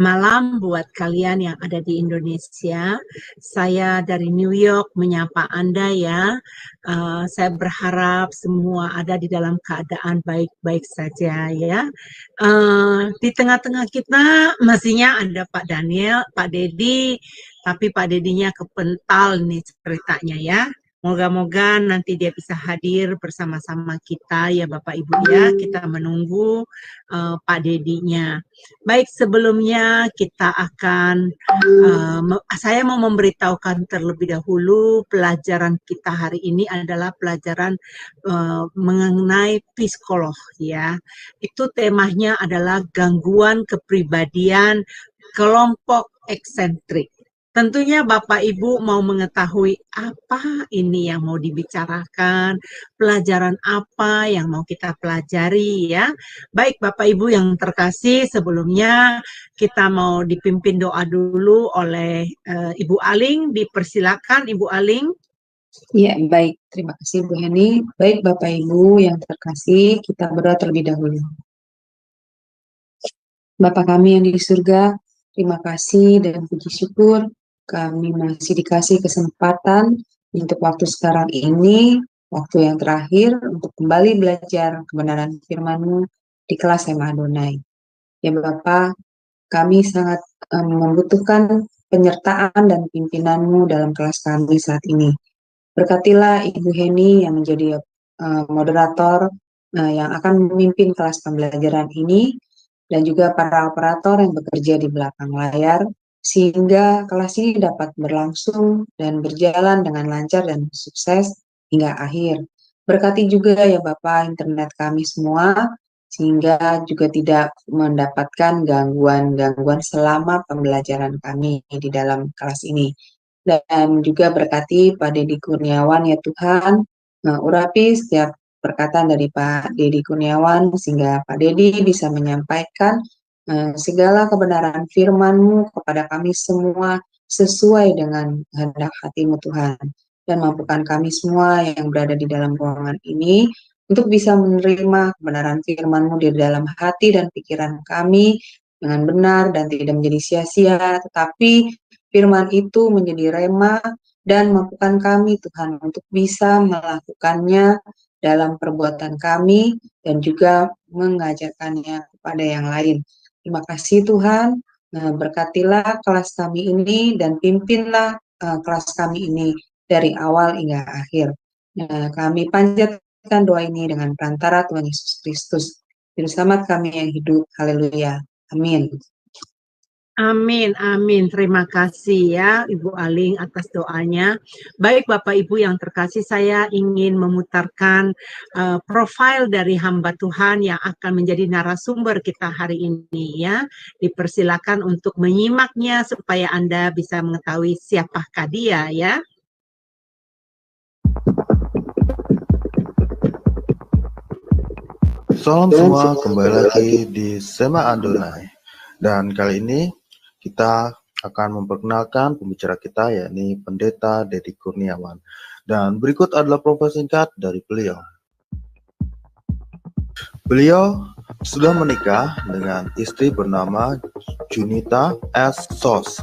malam buat kalian yang ada di Indonesia. Saya dari New York menyapa Anda ya. Saya berharap semua ada di dalam keadaan baik-baik saja ya. Di tengah-tengah kita mestinya ada Pak Daniel, Pak Dedi, tapi Pak Dedinya kepental nih ceritanya ya. Moga-moga nanti dia bisa hadir bersama-sama kita ya Bapak Ibu ya. Kita menunggu Pak Dedinya. Baik, sebelumnya kita akan, saya mau memberitahukan terlebih dahulu pelajaran kita hari ini adalah pelajaran mengenai psikolog ya. Itu temanya adalah gangguan kepribadian kelompok eksentrik. Tentunya Bapak Ibu mau mengetahui apa ini yang mau dibicarakan, pelajaran apa yang mau kita pelajari ya. Baik Bapak Ibu yang terkasih, sebelumnya kita mau dipimpin doa dulu oleh Ibu Aling. Dipersilakan Ibu Aling. Ya, baik. Terima kasih Bu Heni. Baik Bapak Ibu yang terkasih, kita berdoa terlebih dahulu. Bapa kami yang di surga, terima kasih dan puji syukur kami masih dikasih kesempatan untuk waktu sekarang ini, waktu yang terakhir untuk kembali belajar kebenaran firman-Mu di kelas Sema Adonai. Ya Bapak, kami sangat membutuhkan penyertaan dan pimpinan-Mu dalam kelas kami saat ini. Berkatilah Ibu Heni yang menjadi moderator yang akan memimpin kelas pembelajaran ini, dan juga para operator yang bekerja di belakang layar, sehingga kelas ini dapat berlangsung dan berjalan dengan lancar dan sukses hingga akhir. Berkati juga ya Bapak internet kami semua, sehingga juga tidak mendapatkan gangguan-gangguan selama pembelajaran kami di dalam kelas ini. Dan juga berkati Pak Dedi Kurniawan ya Tuhan, urapi setiap perkataan dari Pak Dedi Kurniawan sehingga Pak Dedi bisa menyampaikan segala kebenaran firman-Mu kepada kami semua sesuai dengan kehendak hati-Mu Tuhan, dan mampukan kami semua yang berada di dalam ruangan ini untuk bisa menerima kebenaran firman-Mu di dalam hati dan pikiran kami dengan benar dan tidak menjadi sia-sia, tetapi firman itu menjadi rema dan mampukan kami Tuhan untuk bisa melakukannya dalam perbuatan kami dan juga mengajarkannya kepada yang lain. Terima kasih Tuhan, berkatilah kelas kami ini dan pimpinlah kelas kami ini dari awal hingga akhir. Kami panjatkan doa ini dengan perantara Tuhan Yesus Kristus, Juru Selamat kami yang hidup. Haleluya. Amin. Amin, amin. Terima kasih ya Ibu Aling atas doanya. Baik Bapak Ibu yang terkasih, saya ingin memutarkan profil dari hamba Tuhan yang akan menjadi narasumber kita hari ini ya. Dipersilakan untuk menyimaknya supaya Anda bisa mengetahui siapakah dia ya. Salam semua, kembali lagi di Sema Adonai. Dan kali ini kita akan memperkenalkan pembicara kita, yakni Pendeta Dedi Kurniawan. Dan berikut adalah profil singkat dari beliau. Beliau sudah menikah dengan istri bernama Junita S. Sos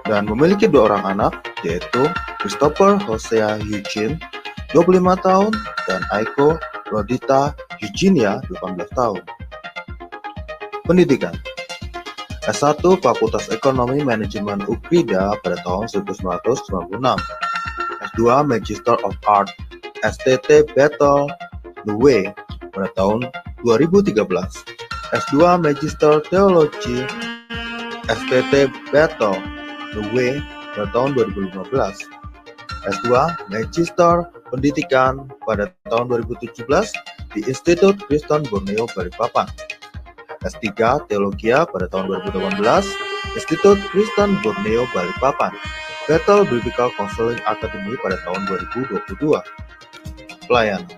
dan memiliki 2 orang anak, yaitu Christopher Hosea Eugene, 25 tahun, dan Aiko Rodita Eugenia, 18 tahun. Pendidikan: S1 Fakultas Ekonomi Manajemen UKRIDA pada tahun 1996, S2 Magister of Art STT Battle The Way pada tahun 2013, S2 Magister Teologi STT Battle The Way pada tahun 2015, S2 Magister Pendidikan pada tahun 2017 di Institut Kristen Borneo Balikpapan, S3 Teologi pada tahun 2018, Institut Kristen Borneo Balikpapan, Bethel Biblical Counseling Academy pada tahun 2022. Pelayanan: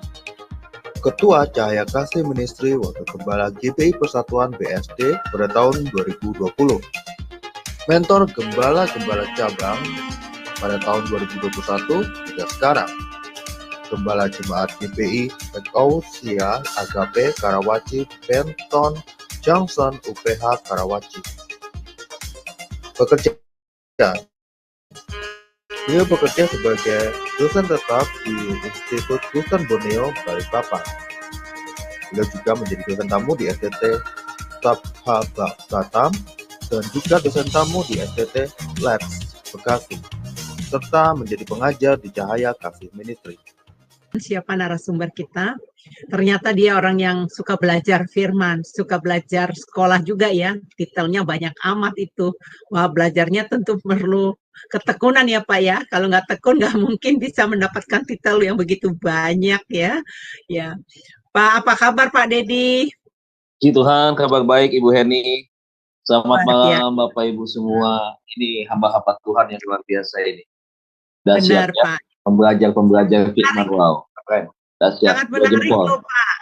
Ketua Cahaya Kasih Ministry Wakil Gembala GBI Persatuan BSD pada tahun 2020. Mentor Gembala-Gembala Cabang pada tahun 2021 hingga sekarang. Gembala Jemaat GBI Ekousia Agape Karawaci Benton Johnson UPH Karawaci. bekerja. Beliau bekerja sebagai dosen tetap di Institut Kristen Borneo, Balikpapan. Beliau juga menjadi dosen tamu di STT Sabha Batam dan juga dosen tamu di STT Labs Bekasi, serta menjadi pengajar di Cahaya Kasih Ministry. Siapa narasumber kita? Ternyata dia orang yang suka belajar firman, suka belajar sekolah juga ya. Titelnya banyak amat itu. Wah, belajarnya tentu perlu ketekunan ya Pak ya. Kalau nggak tekun nggak mungkin bisa mendapatkan titel yang begitu banyak ya. Ya, Pak, apa kabar Pak Dedi? Puji Tuhan, kabar baik Ibu Heni. Selamat Ya, malam Bapak Ibu semua. Ini hamba-hamba Tuhan yang luar biasa ini. Dahsyat benar ya. Pak. Pembelajar firman, wow. Keren. Dahsyat. Sangat menarik Jempol. loh Pak.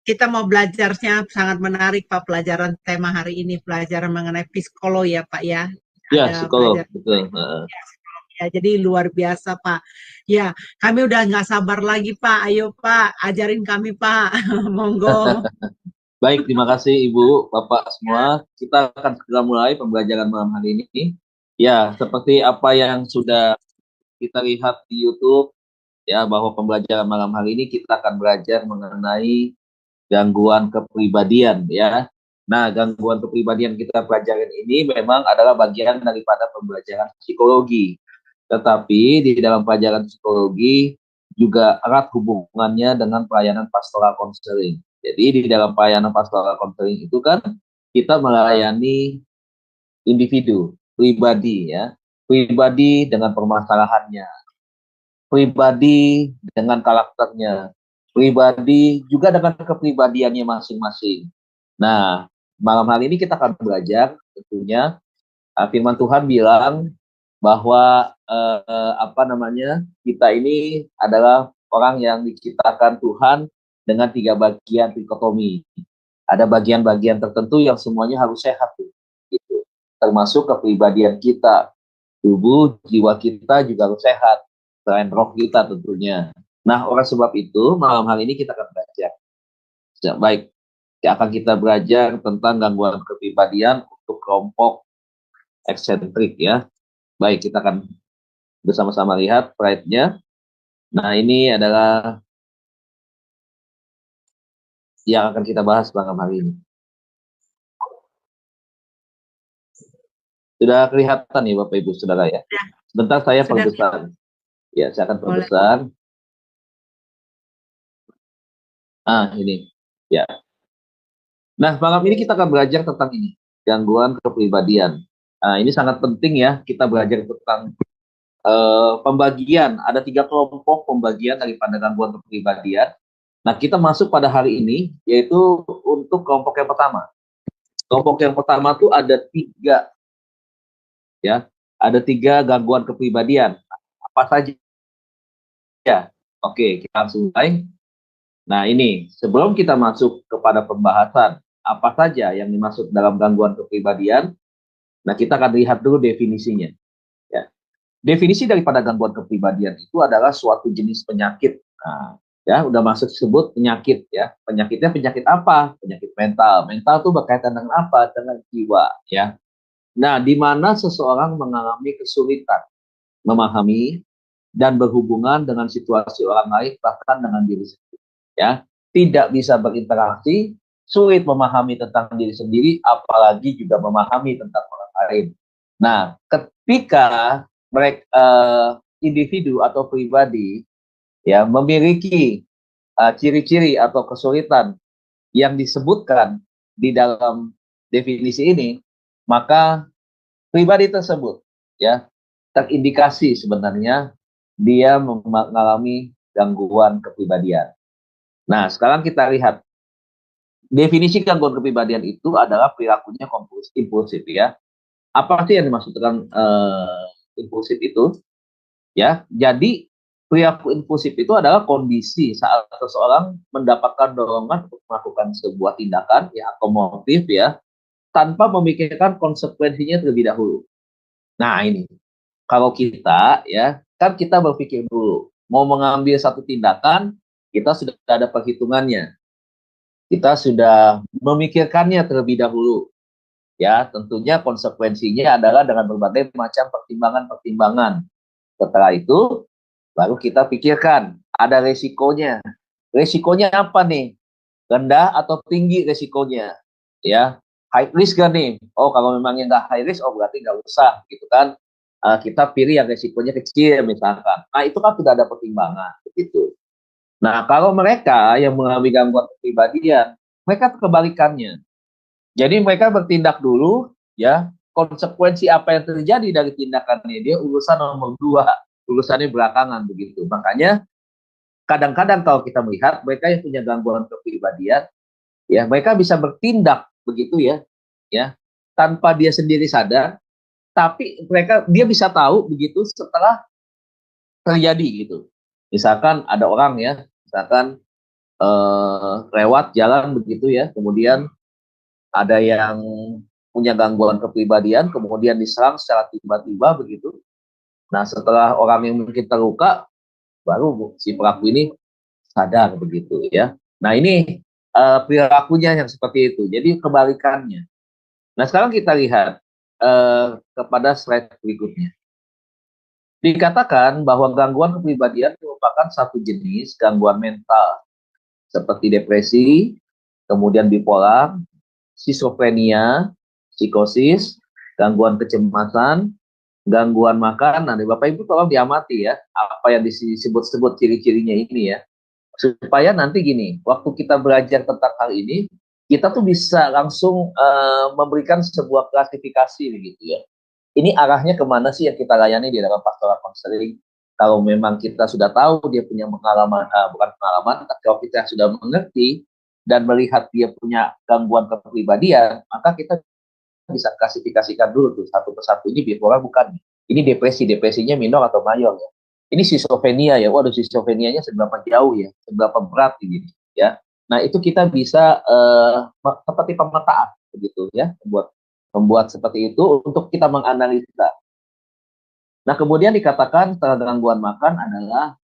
Kita mau belajarnya sangat menarik Pak, pelajaran tema hari ini, pelajaran mengenai psikologi ya Pak ya. Ya, Ada psikolog. pelajaran Betul. ya, jadi luar biasa Pak. Ya, kami udah nggak sabar lagi Pak. Ayo Pak, ajarin kami Pak. Monggo. Baik, terima kasih Ibu, Bapak semua. Kita akan segera mulai pembelajaran malam hari ini. Ya, seperti apa yang sudah kita lihat di YouTube, ya, bahwa pembelajaran malam hari ini kita akan belajar mengenai gangguan kepribadian, ya. Nah, gangguan kepribadian kita pelajaran ini memang adalah bagian daripada pembelajaran psikologi. Tetapi di dalam pelajaran psikologi juga erat hubungannya dengan pelayanan pastoral konseling. Jadi di dalam pelayanan pastoral konseling itu kan kita melayani individu, pribadi ya, pribadi dengan permasalahannya, pribadi dengan karakternya, pribadi juga dengan kepribadiannya masing-masing. Nah, malam hari ini kita akan belajar tentunya firman Tuhan bilang bahwa kita ini adalah orang yang diciptakan Tuhan dengan 3 bagian dikotomi. Ada bagian-bagian tertentu yang semuanya harus sehat, gitu. Termasuk kepribadian kita, tubuh, jiwa kita juga harus sehat, selain roh kita tentunya. Nah, oleh sebab itu malam hari ini kita akan belajar. Ya, baik, akan kita belajar tentang gangguan kepribadian untuk kelompok eksentrik ya. Baik, kita akan bersama-sama lihat slide-nya. Nah, ini adalah yang akan kita bahas malam hari ini. Sudah kelihatan ya Bapak Ibu Saudara ya? Sebentar saya perbesar. Ya, saya akan perbesar. Ini. Ya. Nah, malam ini kita akan belajar tentang ini, gangguan kepribadian. Nah, ini sangat penting ya, kita belajar tentang pembagian. Ada 3 kelompok pembagian daripada gangguan kepribadian. Nah, kita masuk pada hari ini, yaitu untuk kelompok yang pertama. Kelompok yang pertama tuh ada 3, ya, ada 3 gangguan kepribadian. Apa saja? Ya, oke, kita langsung mulai. Nah, ini sebelum kita masuk kepada pembahasan apa saja yang dimaksud dalam gangguan kepribadian, nah kita akan lihat dulu definisinya. Ya. Definisi daripada gangguan kepribadian itu adalah suatu jenis penyakit. Nah, ya udah masuk sebut penyakit ya. Penyakitnya penyakit apa? Penyakit mental. Mental itu berkaitan dengan apa? Dengan jiwa ya. Nah, di mana seseorang mengalami kesulitan memahami dan berhubungan dengan situasi orang lain bahkan dengan diri sendiri ya. Tidak bisa berinteraksi, sulit memahami tentang diri sendiri, apalagi juga memahami tentang orang lain. Nah, ketika mereka individu atau pribadi ya memiliki ciri-ciri atau kesulitan yang disebutkan di dalam definisi ini, maka pribadi tersebut ya terindikasi sebenarnya dia mengalami gangguan kepribadian. Nah, sekarang kita lihat definisi gangguan kepribadian itu adalah perilakunya impulsif ya. Apa sih yang dimaksud dengan impulsif itu? Ya, jadi perilaku impulsif itu adalah kondisi saat seseorang mendapatkan dorongan untuk melakukan sebuah tindakan ya atau motif ya tanpa memikirkan konsekuensinya terlebih dahulu. Nah, ini kalau kita ya kan kita berpikir dulu mau mengambil satu tindakan, kita sudah ada perhitungannya. Kita sudah memikirkannya terlebih dahulu. Ya, tentunya konsekuensinya adalah dengan berbagai macam pertimbangan-pertimbangan. Setelah itu, baru kita pikirkan, ada resikonya. Resikonya apa nih? Rendah atau tinggi resikonya? Ya, high risk gak nih? Oh, kalau memang yang nggak high risk, oh berarti nggak usah, gitu kan? Kita pilih yang resikonya kecil, misalkan. Nah, itu kan sudah ada pertimbangan, begitu. Nah, kalau mereka yang mengalami gangguan kepribadian, mereka kebalikannya. Jadi mereka bertindak dulu, ya, konsekuensi apa yang terjadi dari tindakannya dia urusan nomor dua, urusannya belakangan begitu. Makanya kadang-kadang kalau kita melihat mereka yang punya gangguan kepribadian, ya mereka bisa bertindak begitu ya, tanpa dia sendiri sadar, tapi dia bisa tahu begitu setelah terjadi gitu. Misalkan ada orang ya, misalkan lewat jalan begitu ya, kemudian ada yang punya gangguan kepribadian, kemudian diserang secara tiba-tiba begitu. Nah, setelah orang yang mungkin terluka, baru si pelaku ini sadar begitu ya. Nah, ini perilakunya yang seperti itu. Jadi kebalikannya. Nah, sekarang kita lihat kepada slide berikutnya. Dikatakan bahwa gangguan kepribadian merupakan satu jenis gangguan mental seperti depresi, kemudian bipolar, skizofrenia, psikosis, gangguan kecemasan, gangguan makan. Nah, Bapak Ibu tolong diamati ya, apa yang disebut-sebut ciri-cirinya ini ya. Supaya nanti gini, waktu kita belajar tentang hal ini, kita tuh bisa langsung memberikan sebuah klasifikasi begitu ya. Ini arahnya kemana sih yang kita layani di dalam pastoral konseling? Kalau memang kita sudah tahu dia punya pengalaman, bukan pengalaman, tapi kalau kita sudah mengerti dan melihat dia punya gangguan kepribadian, maka kita bisa klasifikasikan dulu tuh satu persatu, ini bipolar bukan, ini depresinya minor atau mayor ya, ini schizophrenia ya, waduh schizophrenianya seberapa jauh ya, seberapa berat ini ya. Nah itu kita bisa seperti pemetaan begitu ya, membuat seperti itu untuk kita menganalisa. Nah kemudian dikatakan setelah gangguan makan adalah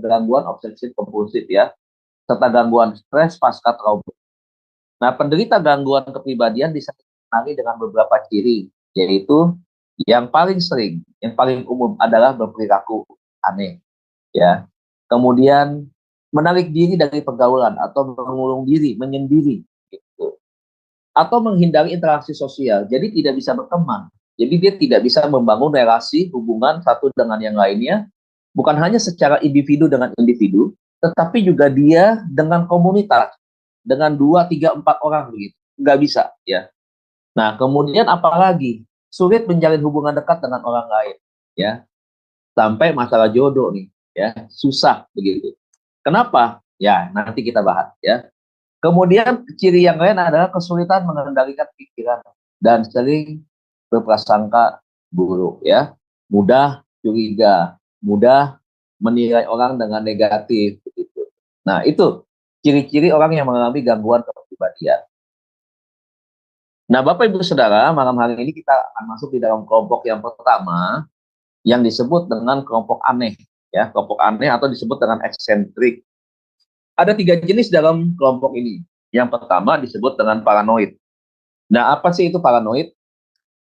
gangguan obsesif kompulsif ya, serta gangguan stres pasca trauma. Nah, penderita gangguan kepribadian bisa dikenali dengan beberapa ciri, yaitu yang paling sering, yang paling umum adalah berperilaku aneh, ya. Kemudian menarik diri dari pergaulan atau mengurung diri, menyendiri, gitu. Atau menghindari interaksi sosial, jadi tidak bisa berteman. Jadi dia tidak bisa membangun relasi hubungan satu dengan yang lainnya, bukan hanya secara individu dengan individu, tetapi juga dia dengan komunitas, dengan 2, 3, 4 orang begitu. Nggak bisa ya. Nah, kemudian apalagi sulit menjalin hubungan dekat dengan orang lain ya. Sampai masalah jodoh nih ya, susah begitu. Kenapa? Ya, nanti kita bahas ya. Kemudian ciri yang lain adalah kesulitan mengendalikan pikiran dan sering berprasangka buruk ya. Mudah curiga, mudah menilai orang dengan negatif begitu. Nah, itu ciri-ciri orang yang mengalami gangguan kepribadian. Nah, Bapak Ibu Saudara, malam hari ini kita akan masuk di dalam kelompok yang pertama yang disebut dengan kelompok aneh, ya, kelompok aneh atau disebut dengan eksentrik. Ada 3 jenis dalam kelompok ini. Yang pertama disebut dengan paranoid. Nah, apa sih itu paranoid?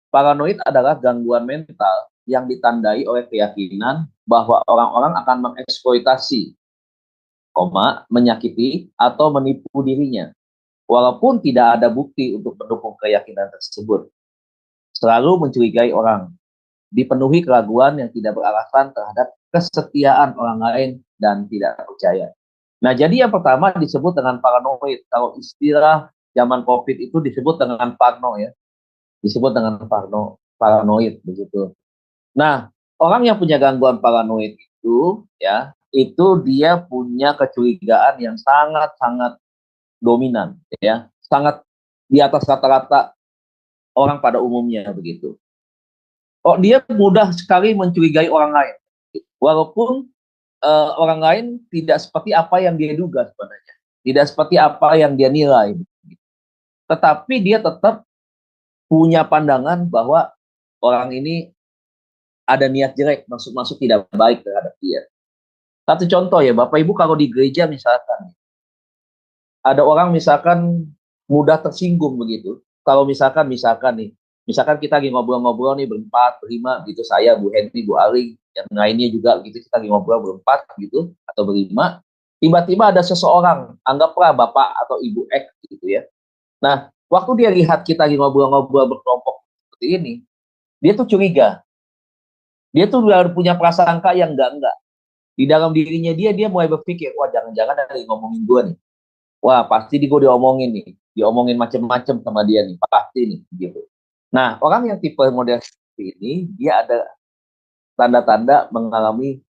Paranoid adalah gangguan mental yang ditandai oleh keyakinan bahwa orang-orang akan mengeksploitasi, menyakiti atau menipu dirinya, walaupun tidak ada bukti untuk mendukung keyakinan tersebut. Selalu mencurigai orang, dipenuhi keraguan yang tidak beralasan terhadap kesetiaan orang lain dan tidak percaya. Nah, jadi yang pertama disebut dengan paranoid. Kalau istilah zaman COVID itu disebut dengan parno ya. Disebut dengan paranoid begitu. Nah, orang yang punya gangguan paranoid itu ya, itu dia punya kecurigaan yang sangat-sangat dominan ya, sangat di atas rata-rata orang pada umumnya begitu. Oh, dia mudah sekali mencurigai orang lain, walaupun orang lain tidak seperti apa yang dia duga sebenarnya, tidak seperti apa yang dia nilai, tetapi dia tetap punya pandangan bahwa orang ini ada niat jelek, maksud tidak baik terhadap dia. Satu contoh ya, Bapak Ibu, kalau di gereja misalkan ada orang misalkan mudah tersinggung begitu, kalau misalkan nih, misalkan kita lagi ngobrol-ngobrol nih berempat, berlima gitu, saya, Bu Henry, Bu Aling, yang lainnya juga gitu, kita lagi ngobrol berempat gitu atau berlima, tiba-tiba ada seseorang, anggaplah bapak atau ibu X gitu ya. Nah, waktu dia lihat kita lagi ngobrol-ngobrol berkelompok seperti ini, dia tuh curiga. Dia tuh udah punya prasangka yang enggak. Di dalam dirinya dia mulai berpikir, wah jangan-jangan ada yang ngomongin gue nih. Wah pasti gue diomongin nih, diomongin macem-macem sama dia nih, pasti nih gitu. Nah, orang yang tipe model seperti ini, dia ada tanda-tanda mengalami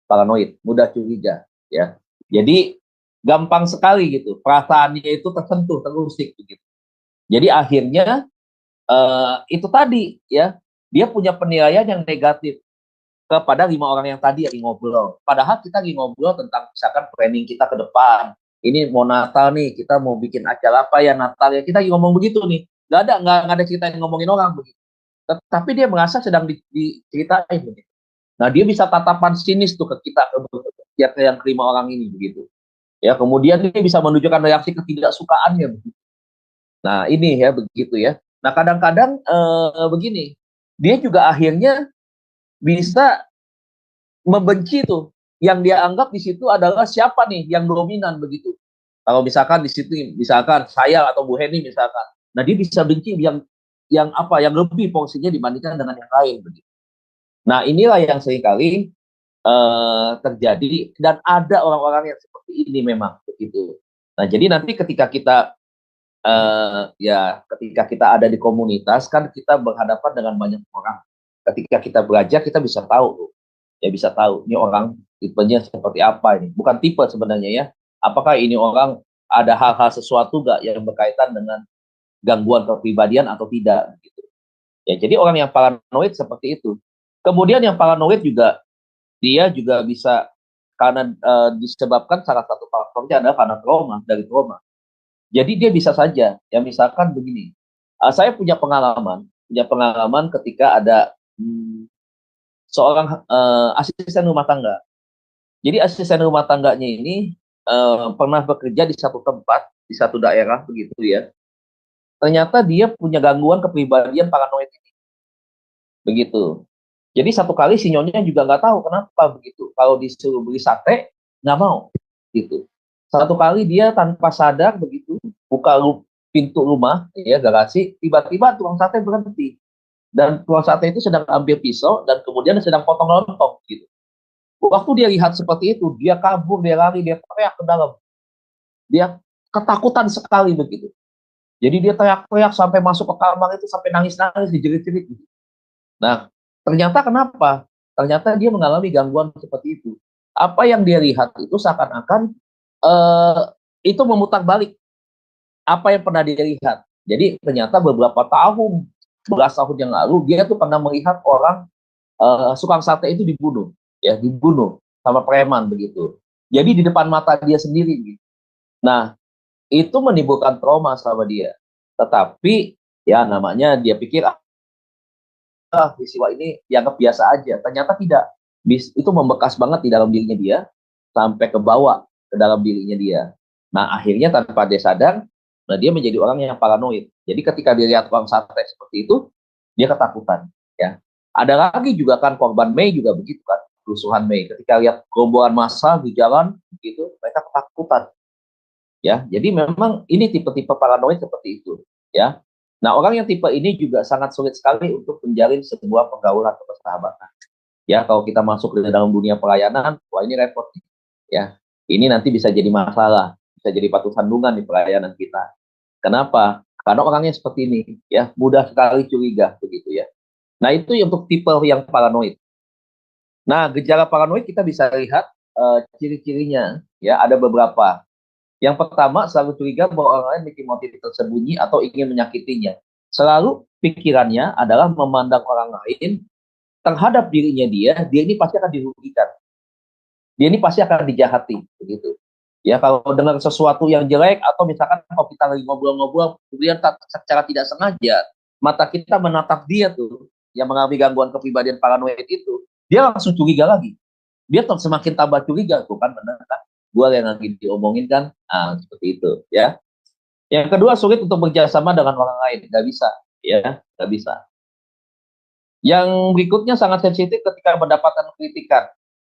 paranoid, mudah curiga, ya. Jadi gampang sekali gitu, perasaannya itu tersentuh, terusik begitu. Jadi akhirnya itu tadi ya, dia punya penilaian yang negatif kepada 5 orang yang tadi yang ngobrol. Padahal kita lagi ngobrol tentang misalkan planning kita ke depan. Ini mau Natal nih, kita mau bikin acara apa ya Natal ya, kita lagi ngomong begitu nih. Nggak ada cerita yang ngomongin orang begitu. Tapi dia merasa sedang diceritain begitu. Nah, dia bisa tatapan sinis tuh ke kita, ke yang kelima orang ini begitu. Ya, kemudian dia bisa menunjukkan reaksi ketidaksukaannya begitu. Nah, ini ya begitu ya. Nah, kadang-kadang begini, dia juga akhirnya bisa membenci tuh yang dia anggap di situ adalah siapa nih yang dominan begitu. Kalau misalkan di situ misalkan saya atau Bu Heni misalkan, nah dia bisa benci yang apa yang lebih porsinya dibandingkan dengan yang lain begitu. Nah inilah yang seringkali terjadi dan ada orang-orang yang seperti ini memang begitu. Nah jadi nanti ketika kita ketika kita ada di komunitas kan kita berhadapan dengan banyak orang. Ketika kita belajar kita bisa tahu bisa tahu ini orang tipenya seperti apa ini. Bukan tipe sebenarnya ya. Apakah ini orang ada hal-hal sesuatu gak yang berkaitan dengan gangguan kepribadian atau tidak gitu. Ya, jadi orang yang paranoid seperti itu. Kemudian yang paranoid juga dia juga bisa karena disebabkan salah satu faktornya adalah karena trauma. Jadi dia bisa saja ya misalkan begini. Saya punya pengalaman ketika ada seorang asisten rumah tangga. Jadi asisten rumah tangganya ini pernah bekerja di satu tempat, di satu daerah begitu ya. Ternyata dia punya gangguan kepribadian paranoid ini. Begitu. Jadi satu kali si nyonya juga nggak tahu kenapa begitu. Kalau disuruh beli sate, nggak mau. Gitu. Satu kali dia tanpa sadar begitu, buka pintu rumah, ya garasi, tiba-tiba tukang sate berhenti. Dan tukang sate itu sedang ambil pisau dan kemudian sedang potong lontong gitu. Waktu dia lihat seperti itu, dia kabur, dia lari, dia teriak ke dalam. Dia ketakutan sekali begitu. Jadi dia teriak-teriak sampai masuk ke kamar itu sampai nangis-nangis, dijerit-jerit. Gitu. Nah, ternyata kenapa? Ternyata dia mengalami gangguan seperti itu. Apa yang dia lihat itu seakan-akan itu memutar balik apa yang pernah dia lihat. Jadi ternyata beberapa tahun, belas tahun yang lalu, dia tuh pernah melihat orang tukang sate itu dibunuh sama preman begitu. Jadi di depan mata dia sendiri gitu. Nah, itu menimbulkan trauma sama dia. Tetapi ya namanya dia pikir peristiwa ini dianggap biasa aja. Ternyata tidak. Itu membekas banget di dalam dirinya dia sampai ke bawah ke dalam dirinya dia. Nah, akhirnya tanpa dia sadar, nah dia menjadi orang yang paranoid. Jadi ketika dia lihat tukang sate seperti itu, dia ketakutan, ya. Ada lagi juga kan korban Mei juga begitu kan, kerusuhan Mei. Ketika lihat gerombolan massa di jalan, begitu mereka ketakutan, ya. Jadi memang ini tipe-tipe paranoid seperti itu, ya. Nah orang yang tipe ini juga sangat sulit sekali untuk menjalin sebuah pergaulan atau persahabatan. Ya kalau kita masuk ke dalam dunia pelayanan, wah ini repot, ya. Ini nanti bisa jadi masalah, bisa jadi batu sandungan di pelayanan kita. Kenapa? Karena orangnya seperti ini, ya mudah sekali curiga begitu ya. Nah itu untuk tipe yang paranoid. Nah gejala paranoid kita bisa lihat ciri-cirinya, ya ada beberapa. Yang pertama selalu curiga bahwa orang lain memiliki motif tersembunyi atau ingin menyakitinya. Selalu pikirannya adalah memandang orang lain terhadap dirinya dia ini pasti akan dirugikan. Dia ini pasti akan dijahati begitu. Ya kalau dengar sesuatu yang jelek atau misalkan kalau kita lagi ngobrol-ngobrol kemudian secara tidak sengaja mata kita menatap dia tuh yang mengalami gangguan kepribadian paranoid itu, dia langsung curiga lagi. Dia semakin tambah curiga tuh kan benar kan? Gua yang lagi diomongin kan, seperti itu ya. Yang kedua, sulit untuk bekerjasama dengan orang lain, nggak bisa, ya, nggak bisa. Yang berikutnya sangat sensitif ketika mendapatkan kritikan.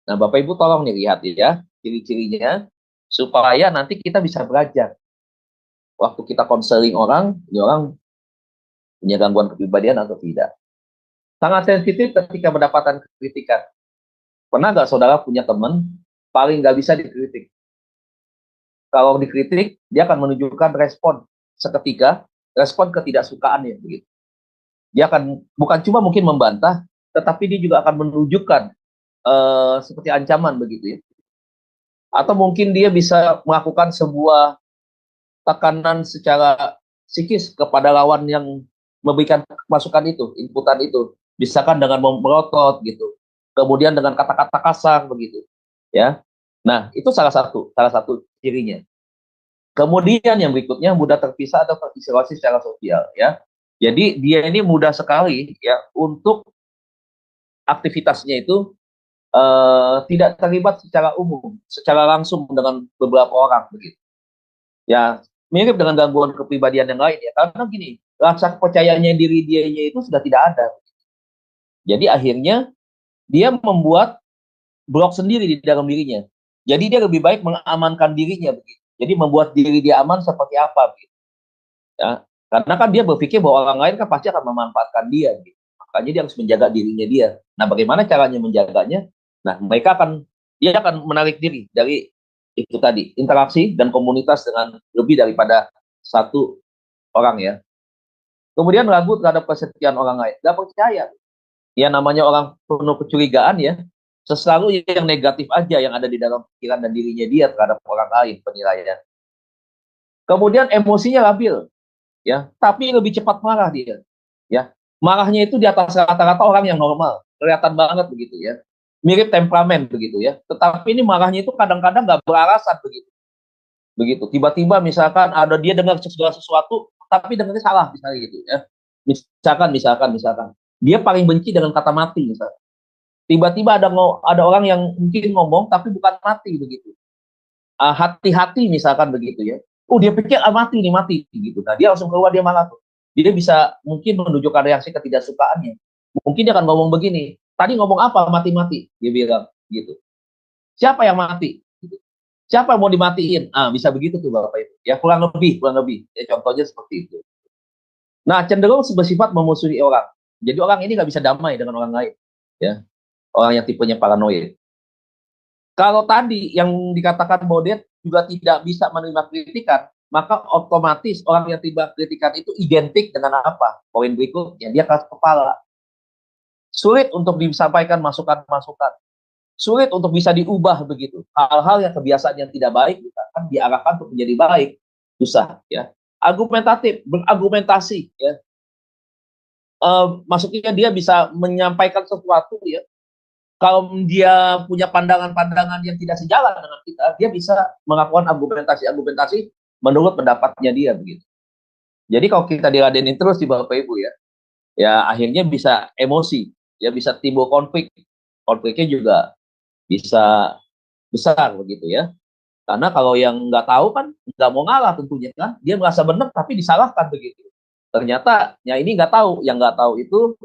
Nah, Bapak Ibu tolong nih lihat ya, ciri-cirinya, supaya nanti kita bisa belajar. Waktu kita konseling orang, ini orang punya gangguan kepribadian atau tidak. Sangat sensitif ketika mendapatkan kritikan. Pernah nggak saudara punya teman, paling nggak bisa dikritik? Kalau dikritik, dia akan menunjukkan respon seketika, respon ketidaksukaannya. Begitu. Dia akan bukan cuma mungkin membantah, tetapi dia juga akan menunjukkan seperti ancaman begitu ya. Atau mungkin dia bisa melakukan sebuah tekanan secara psikis kepada lawan yang memberikan masukan itu, inputan itu. Misalkan dengan memerotot gitu. Kemudian dengan kata-kata kasar begitu. Ya. Nah, itu salah satu cirinya. Kemudian yang berikutnya mudah terpisah atau terisolasi secara sosial ya. Jadi dia ini mudah sekali ya untuk aktivitasnya itu tidak terlibat secara umum, secara langsung dengan beberapa orang begitu. Ya, mirip dengan gangguan kepribadian yang lain ya. Karena gini, rasa kepercayaannya diri dianya itu sudah tidak ada. Jadi akhirnya dia membuat blok sendiri di dalam dirinya. Jadi dia lebih baik mengamankan dirinya begitu. Jadi membuat diri dia aman seperti apa begitu. Ya, karena kan dia berpikir bahwa orang lain kan pasti akan memanfaatkan dia gitu. Makanya dia harus menjaga dirinya dia. Nah, bagaimana caranya menjaganya? Nah, dia akan menarik diri dari itu tadi, interaksi dan komunitas dengan lebih daripada satu orang ya. Kemudian ragu terhadap kesetiaan orang lain, gak percaya. Ya namanya orang penuh kecurigaan ya, selalu yang negatif aja yang ada di dalam pikiran dan dirinya dia terhadap orang lain penilaian. Kemudian emosinya labil, ya, tapi lebih cepat marah dia, ya. Marahnya itu di atas rata-rata orang yang normal, kelihatan banget begitu ya. Mirip temperamen begitu ya. Tetapi ini marahnya itu kadang-kadang nggak beralasan begitu. Begitu. Tiba-tiba misalkan ada dia dengar sesuatu, tapi dengarnya salah misalnya gitu ya. Misalkan. Dia paling benci dengan kata mati misalnya. Tiba-tiba ada orang yang mungkin ngomong tapi bukan mati begitu. Hati-hati misalkan begitu ya. Dia pikir mati gitu. Nah, dia langsung keluar dia marah tuh. Dia bisa mungkin menunjukkan reaksi ketidaksukaannya. Mungkin dia akan ngomong begini, tadi ngomong apa mati-mati? Dia bilang gitu. Siapa yang mati? Gitu. Siapa yang mau dimatiin? Bisa begitu tuh Bapak Ibu. Ya kurang lebih. Ya, contohnya seperti itu. Nah, cenderung bersifat memusuhi orang. Jadi orang ini nggak bisa damai dengan orang lain. Ya, orang yang tipenya paranoid. Kalau tadi yang dikatakan bahwa dia juga tidak bisa menerima kritikan, maka otomatis orang yang terima kritikan itu identik dengan apa? Poin berikutnya, dia keras kepala. Sulit untuk disampaikan masukan-masukan. Sulit untuk bisa diubah begitu. Hal-hal yang kebiasaan yang tidak baik akan diarahkan untuk menjadi baik. Susah ya. Argumentatif, berargumentasi ya. Maksudnya dia bisa menyampaikan sesuatu ya. Kalau dia punya pandangan-pandangan yang tidak sejalan dengan kita, dia bisa melakukan argumentasi menurut pendapatnya dia begitu. Jadi kalau kita diladenin terus di Bapak Ibu ya akhirnya bisa emosi, ya bisa timbul konflik. Konfliknya juga bisa besar begitu ya. Karena kalau yang nggak tahu kan nggak mau ngalah tentunya kan, dia merasa benar tapi disalahkan begitu. Ternyata ya ini nggak tahu, yang nggak tahu itu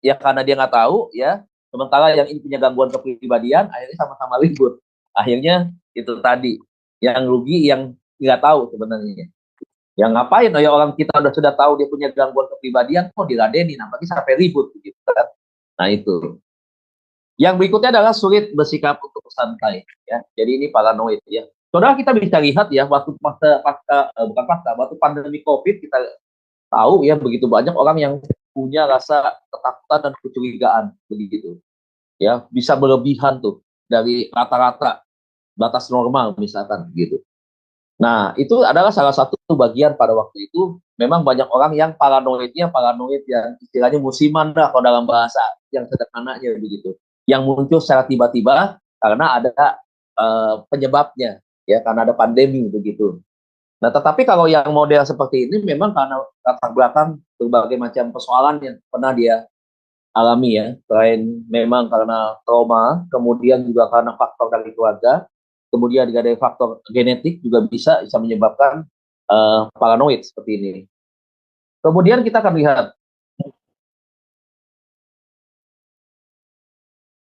ya karena dia nggak tahu ya. Sementara yang ini punya gangguan kepribadian, akhirnya sama-sama ribut. Akhirnya itu tadi, yang rugi yang nggak tahu sebenarnya. Yang ngapain ya orang kita sudah tahu dia punya gangguan kepribadian, kok diladeni, apalagi sampai ribut gitu kan. Nah itu. Yang berikutnya adalah sulit bersikap untuk santai. Ya. Jadi ini paranoid ya. Saudara kita bisa lihat ya, waktu waktu pandemi COVID kita tahu ya begitu banyak orang yang punya rasa ketakutan dan kecurigaan begitu ya, bisa berlebihan tuh dari rata-rata batas normal misalkan gitu. Nah itu adalah salah satu bagian pada waktu itu memang banyak orang yang paranoid yang istilahnya musiman lah kalau dalam bahasa yang sederhananya begitu, yang muncul secara tiba-tiba karena ada penyebabnya ya, karena ada pandemi begitu. Nah, tetapi kalau yang model seperti ini memang karena latar belakang berbagai macam persoalan yang pernah dia alami ya. Selain memang karena trauma, kemudian juga karena faktor dari keluarga, kemudian juga dari faktor genetik juga bisa menyebabkan paranoid seperti ini. Kemudian kita akan lihat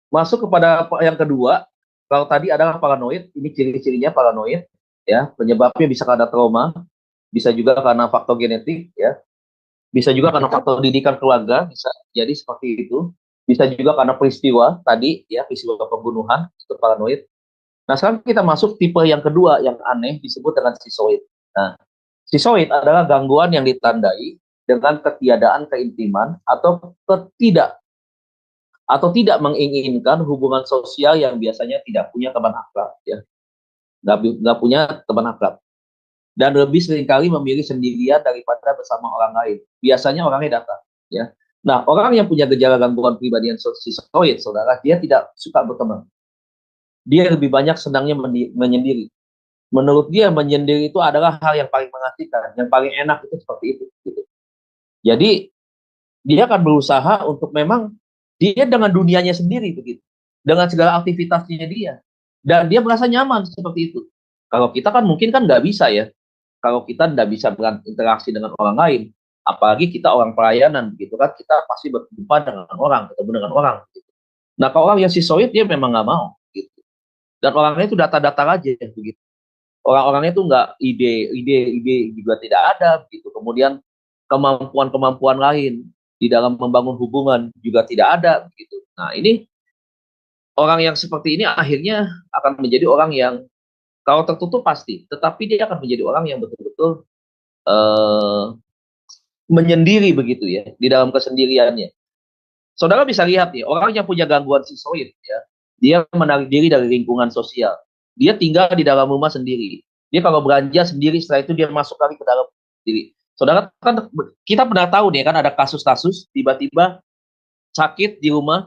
masuk kepada yang kedua. Kalau tadi adalah paranoid, ini ciri-cirinya paranoid, ya. Penyebabnya bisa karena trauma, bisa juga karena faktor genetik, ya. Bisa juga karena faktor didikan keluarga, bisa jadi seperti itu. Bisa juga karena peristiwa tadi, ya, peristiwa pembunuhan, itu paranoid. Nah, sekarang kita masuk tipe yang kedua yang aneh, disebut dengan schizoid. Nah, schizoid adalah gangguan yang ditandai dengan ketiadaan keintiman atau tidak menginginkan hubungan sosial yang biasanya tidak punya teman akrab, ya, nggak punya teman akrab, dan lebih seringkali memilih sendirian daripada bersama orang lain. Biasanya orangnya datang, ya. Nah, orang yang punya gejala gangguan kepribadian schizoid, saudara, dia tidak suka berteman. Dia lebih banyak senangnya menyendiri. Menurut dia, menyendiri itu adalah hal yang paling mengasihkan, yang paling enak itu seperti itu. Gitu. Jadi dia akan berusaha untuk memang dia dengan dunianya sendiri begitu, dengan segala aktivitasnya dia, dan dia merasa nyaman seperti itu. Kalau kita kan mungkin kan nggak bisa, ya. Kalau kita nggak bisa berinteraksi dengan orang lain, apalagi kita orang pelayanan begitu kan, kita pasti berjumpa dengan orang, ketemu dengan orang. Gitu. Nah, kalau orang yang schizoid dia memang nggak mau, gitu. Dan orangnya itu data-data aja, begitu. Orang-orangnya itu nggak ide juga tidak ada, begitu. Kemudian kemampuan-kemampuan lain di dalam membangun hubungan juga tidak ada, begitu. Nah, ini orang yang seperti ini akhirnya akan menjadi orang yang kalau tertutup pasti, tetapi dia akan menjadi orang yang betul-betul menyendiri begitu, ya, di dalam kesendiriannya. Saudara bisa lihat nih, orang yang punya gangguan schizoid, ya, dia menarik diri dari lingkungan sosial. Dia tinggal di dalam rumah sendiri. Dia kalau belanja sendiri, setelah itu dia masuk lagi ke dalam diri. Saudara kan kita pernah tahu nih kan ada kasus-kasus tiba-tiba sakit di rumah,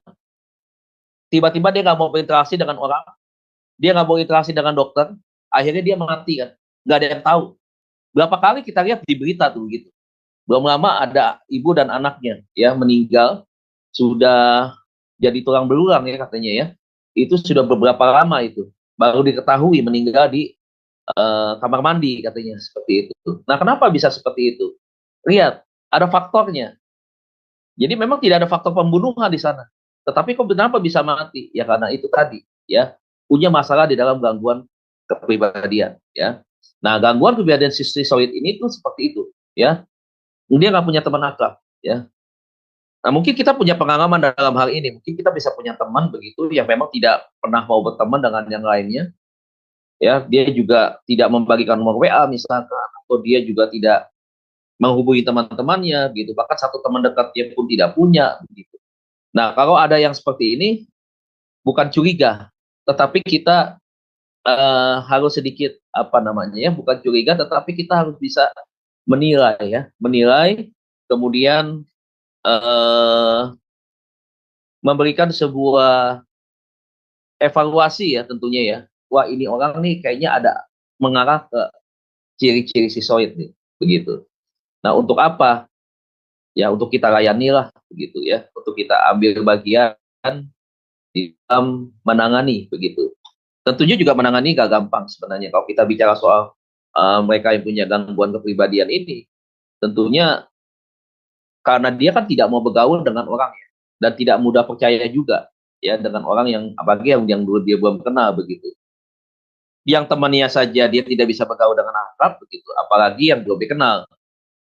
tiba-tiba dia nggak mau berinteraksi dengan orang, dia nggak mau berinteraksi dengan dokter, akhirnya dia mati kan, nggak ada yang tahu. Berapa kali kita lihat di berita tuh gitu. Belum lama ada ibu dan anaknya ya meninggal, sudah jadi tulang belulang ya katanya ya. Itu sudah beberapa lama itu baru diketahui meninggal di kamar mandi katanya seperti itu. Nah, kenapa bisa seperti itu? Lihat, ada faktornya. Jadi memang tidak ada faktor pembunuhan di sana. Tetapi kok kenapa bisa mati? Ya karena itu tadi, ya, punya masalah di dalam gangguan kepribadian, ya. Nah, gangguan kepribadian schizoid ini tuh seperti itu, ya. Dia nggak punya teman akrab, ya. Nah, mungkin kita punya pengalaman dalam hal ini. Mungkin kita bisa punya teman begitu yang memang tidak pernah mau berteman dengan yang lainnya, ya. Dia juga tidak membagikan nomor WA misalkan, atau dia juga tidak menghubungi teman-temannya, gitu. Bahkan satu teman dekatnya pun tidak punya, begitu. Nah, kalau ada yang seperti ini, bukan curiga, tetapi kita harus sedikit apa namanya ya, bukan curiga, tetapi kita harus bisa menilai ya, menilai, kemudian memberikan sebuah evaluasi ya tentunya ya. Wah, ini orang nih kayaknya ada mengarah ke ciri-ciri schizoid nih, begitu. Nah, untuk apa? Ya, untuk kita layani lah, begitu ya. Untuk kita ambil bagian di dalam menangani, begitu. Tentunya juga menangani gak gampang sebenarnya. Kalau kita bicara soal mereka yang punya gangguan kepribadian ini, tentunya karena dia kan tidak mau bergaul dengan orang ya, dan tidak mudah percaya juga ya dengan orang yang apalagi yang dulu dia belum kenal begitu. Yang temannya saja dia tidak bisa bergaul dengan akrab begitu, apalagi yang belum dikenal.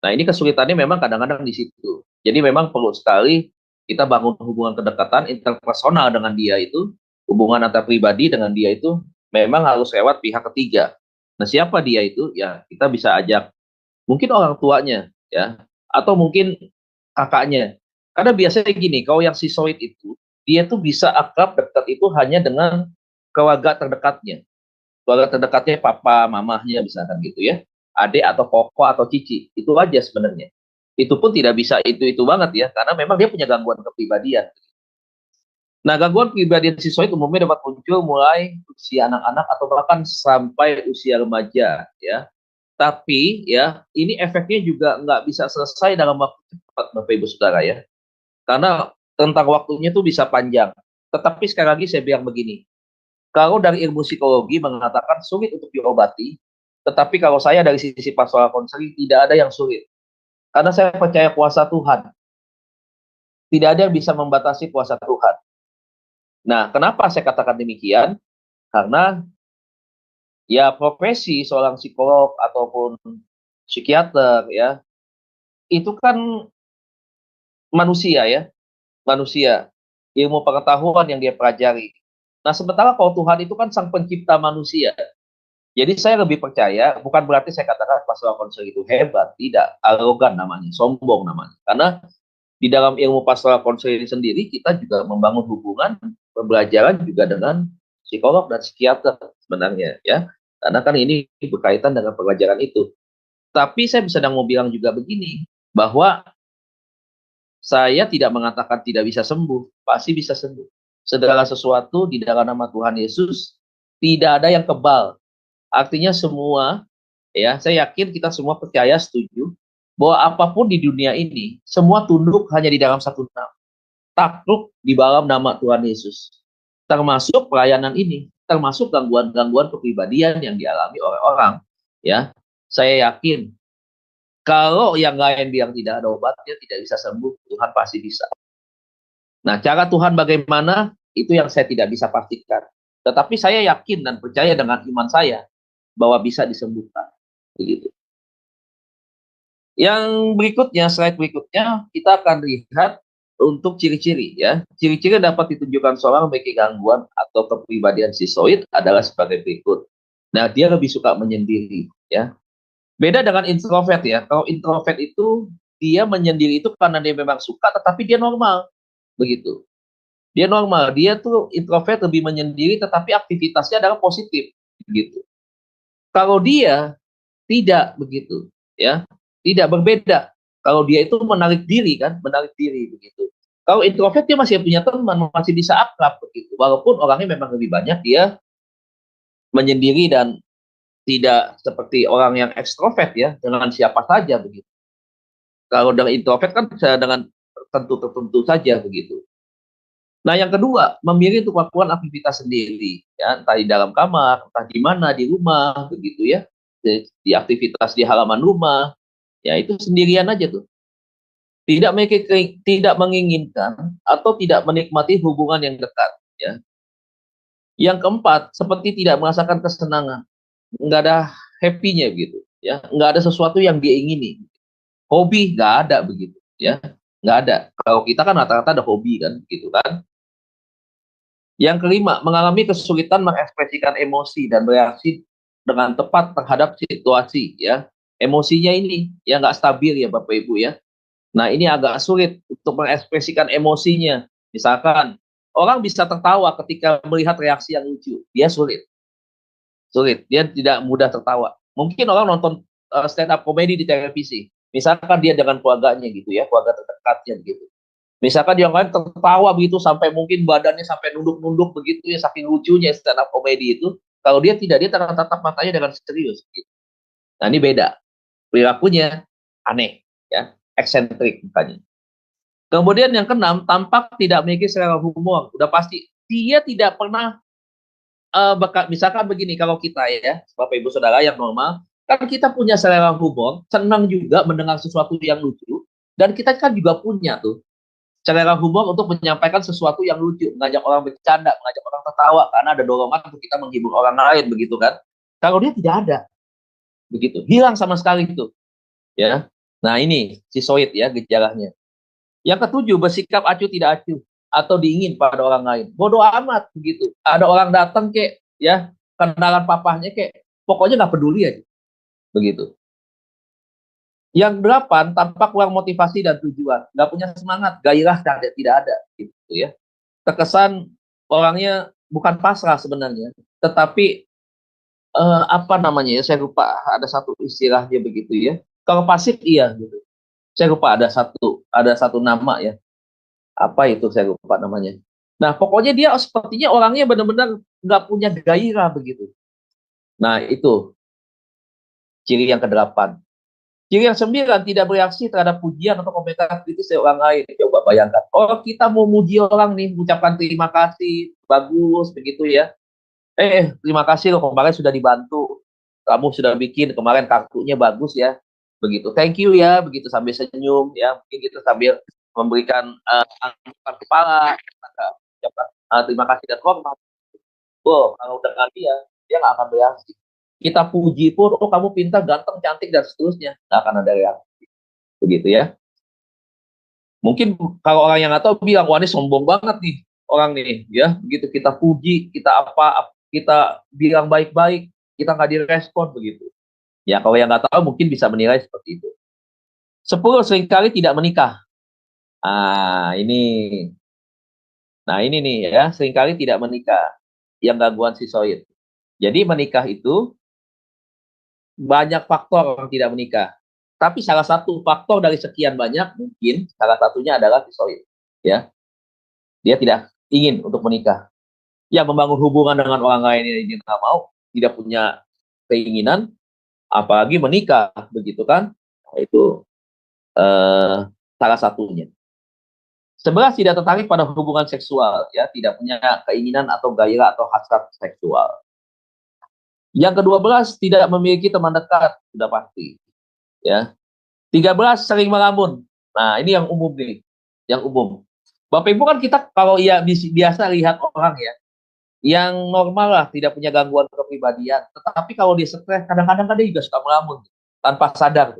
Nah, ini kesulitannya memang kadang-kadang di situ. Jadi memang perlu sekali kita bangun hubungan kedekatan interpersonal dengan dia itu, hubungan antar pribadi dengan dia itu memang harus lewat pihak ketiga. Nah, siapa dia itu? Ya, kita bisa ajak mungkin orang tuanya ya, atau mungkin kakaknya. Karena biasanya gini, kalau yang schizoid itu, dia tuh bisa akrab dekat itu hanya dengan keluarga terdekatnya. Keluarga terdekatnya papa, mamahnya misalkan gitu ya. Adik atau koko atau cici. Itu aja sebenarnya. Itu pun tidak bisa itu banget ya, karena memang dia punya gangguan kepribadian. Nah, gangguan kepribadian siswa itu umumnya dapat muncul mulai usia anak-anak atau bahkan sampai usia remaja, ya. Tapi, ya, ini efeknya juga nggak bisa selesai dalam waktu cepat, Bapak Ibu Saudara, ya. Karena tentang waktunya itu bisa panjang. Tetapi sekali lagi saya bilang begini, kalau dari ilmu psikologi mengatakan sulit untuk diobati, Tetapi kalau saya dari sisi pastoral konseling tidak ada yang sulit. Karena saya percaya kuasa Tuhan. Tidak ada yang bisa membatasi kuasa Tuhan. Nah, kenapa saya katakan demikian? Karena ya profesi seorang psikolog ataupun psikiater ya, itu kan manusia ya, manusia. Ilmu pengetahuan yang dia pelajari. Nah, sementara kalau Tuhan itu kan sang pencipta manusia. Jadi saya lebih percaya, bukan berarti saya katakan pastoral konseling itu hebat, tidak, arogan namanya, sombong namanya. Karena di dalam ilmu pastoral konseling sendiri kita juga membangun hubungan pembelajaran juga dengan psikolog dan psikiater sebenarnya ya. Karena kan ini berkaitan dengan pelajaran itu. Tapi saya sedang mau bilang juga begini, bahwa saya tidak mengatakan tidak bisa sembuh, pasti bisa sembuh. Segala sesuatu di dalam nama Tuhan Yesus tidak ada yang kebal. Artinya semua, ya, saya yakin kita semua percaya, setuju, bahwa apapun di dunia ini, semua tunduk hanya di dalam satu nama. Takluk di dalam nama Tuhan Yesus. Termasuk pelayanan ini, termasuk gangguan-gangguan kepribadian yang dialami oleh orang. Ya, saya yakin, kalau yang lain bilang tidak ada obatnya, tidak bisa sembuh, Tuhan pasti bisa. Nah, cara Tuhan bagaimana, itu yang saya tidak bisa pastikan. Tetapi saya yakin dan percaya dengan iman saya, bahwa bisa disembuhkan. Begitu. Yang berikutnya, slide berikutnya, kita akan lihat untuk ciri-ciri ya. Ciri-ciri dapat ditunjukkan seorang memiliki gangguan atau kepribadian sisoid adalah sebagai berikut. Nah, dia lebih suka menyendiri ya. Beda dengan introvert ya. Kalau introvert itu dia menyendiri itu karena dia memang suka, tetapi dia normal. Begitu. Dia normal. Dia tuh introvert lebih menyendiri, tetapi aktivitasnya adalah positif. Begitu. Kalau dia tidak begitu, ya, tidak berbeda. Kalau dia itu menarik diri kan, menarik diri begitu. Kalau introvert dia masih punya teman, masih bisa akrab begitu. Walaupun orangnya memang lebih banyak, dia menyendiri dan tidak seperti orang yang ekstrovert ya, dengan siapa saja begitu. Kalau dengan introvert kan bisa dengan tertentu saja begitu. Nah, yang kedua, memilih untuk melakukan aktivitas sendiri, ya, entah di dalam kamar, entah di mana, di rumah, begitu ya, di aktivitas di halaman rumah, ya itu sendirian aja tuh. Tidak menginginkan atau tidak menikmati hubungan yang dekat, ya. Yang keempat, seperti tidak merasakan kesenangan, nggak ada happy-nya gitu, ya, nggak ada sesuatu yang dia ingini. Hobi nggak ada begitu, ya, nggak ada. Kalau kita kan rata-rata ada hobi kan, gitu kan. Yang kelima, mengalami kesulitan mengekspresikan emosi dan bereaksi dengan tepat terhadap situasi, ya. Emosinya ini ya nggak stabil ya Bapak Ibu ya. Nah ini agak sulit untuk mengekspresikan emosinya. Misalkan orang bisa tertawa ketika melihat reaksi yang lucu, dia sulit, dia tidak mudah tertawa. Mungkin orang nonton stand up comedy di televisi, misalkan dia dengan keluarganya gitu ya, keluarga terdekatnya gitu. Misalkan yang lain tertawa begitu sampai mungkin badannya sampai nunduk-nunduk begitu ya, saking lucunya stand up comedy itu. Kalau dia tidak, dia akan tatap matanya dengan serius. Gitu. Nah ini beda, perilakunya aneh, ya, eksentrik mukanya. Kemudian yang keenam, tampak tidak memiliki selera humor. Udah pasti dia tidak pernah misalkan begini, kalau kita ya, Bapak Ibu Saudara yang normal, kan kita punya selera humor, senang juga mendengar sesuatu yang lucu, dan kita kan juga punya tuh selera humor untuk menyampaikan sesuatu yang lucu, mengajak orang bercanda, mengajak orang tertawa, karena ada dorongan untuk kita menghibur orang lain, begitu kan? Kalau dia tidak ada, begitu, hilang sama sekali itu, ya. Nah ini sisoid ya gejalanya. Yang ketujuh, bersikap acuh tidak acuh atau diingin pada orang lain. Bodoh amat, begitu. Ada orang datang kayak, ya, kenalan papahnya kayak, pokoknya nggak peduli aja, begitu. Yang delapan, tampak kurang motivasi dan tujuan, nggak punya semangat, gairah tidak ada, gitu ya. Terkesan orangnya bukan pasrah sebenarnya, tetapi apa namanya ya, saya lupa ada satu istilahnya begitu ya. Kalau pasif iya gitu. Saya lupa ada satu nama ya. Apa itu saya lupa namanya. Nah pokoknya dia sepertinya orangnya benar-benar nggak punya gairah begitu. Nah itu ciri yang kedelapan. Ciri yang sembilan, tidak bereaksi terhadap pujian atau komentar kritis dari orang lain. Coba bayangkan, oh kita mau muji orang nih, mengucapkan terima kasih, bagus, begitu ya. Terima kasih loh kemarin sudah dibantu. kamu sudah bikin kemarin kartunya bagus ya, begitu. Thank you ya, begitu sambil senyum ya, mungkin kita sambil memberikan angkat kepala, terima kasih dan hormat. Oh, kalau udah kali ya, dia nggak akan bereaksi. Kita puji pun, oh kamu pintar, ganteng, cantik dan seterusnya, nggak akan ada reaksi, begitu ya. Mungkin kalau orang yang nggak tahu bilang, wah ini sombong banget nih orang nih, ya. Begitu kita puji, kita bilang baik-baik, kita nggak direspon begitu. Ya kalau yang nggak tahu mungkin bisa menilai seperti itu. 10 seringkali tidak menikah. Ah ini, nah ini nih ya, seringkali tidak menikah yang gangguan sisoid. Jadi menikah itu banyak faktor orang tidak menikah. Tapi salah satu faktor dari sekian banyak mungkin salah satunya adalah sisoid. Ya, dia tidak ingin untuk menikah. Yang membangun hubungan dengan orang lain yang dia nggak mau, tidak punya keinginan, apalagi menikah, begitu kan? Nah, itu salah satunya. 11 tidak tertarik pada hubungan seksual, ya, tidak punya keinginan atau gairah atau hasrat seksual. Yang ke-12 tidak memiliki teman dekat, sudah pasti. Ya. 13 sering melamun. Nah, ini yang umum nih, yang umum. Bapak Ibu kan kita kalau ya biasa lihat orang ya, yang normal lah, tidak punya gangguan kepribadian. Tetapi kalau dia stres, kadang-kadang kan dia juga suka melamun, tanpa sadar.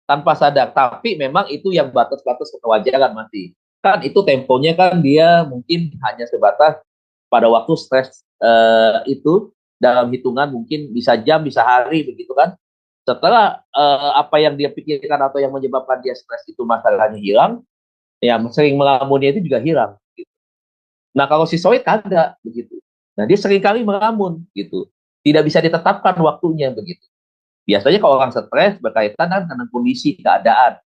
Tanpa sadar. Tapi memang itu yang batas-batas kewajaran masih. Kan itu temponya kan dia mungkin hanya sebatas pada waktu stres itu, dalam hitungan mungkin bisa jam, bisa hari, begitu kan. Setelah apa yang dia pikirkan atau yang menyebabkan dia stres itu masalahnya hilang, ya sering melamunnya itu juga hilang. Gitu. Nah kalau sisoid kagak begitu. Nah dia sering kali melamun gitu. Tidak bisa ditetapkan waktunya begitu. Biasanya kalau orang stres berkaitan dengan kondisi keadaan.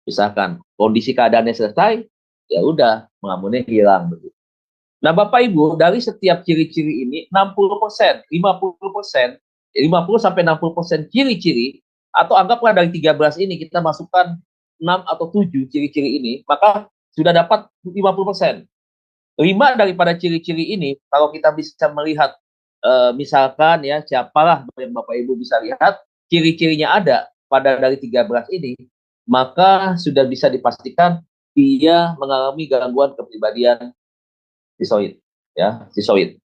Misalkan kondisi keadaannya selesai, ya udah melamunnya hilang begitu. Nah Bapak Ibu, dari setiap ciri-ciri ini 60%, 50%, 50 sampai 60% ciri-ciri atau anggaplah dari 13 ini kita masukkan 6 atau 7 ciri-ciri ini, maka sudah dapat 50%. 5 daripada ciri-ciri ini kalau kita bisa melihat misalkan ya siapalah yang Bapak Ibu bisa lihat ciri-cirinya ada pada dari 13 ini, maka sudah bisa dipastikan dia mengalami gangguan kepribadian sisoid, ya, sisoid.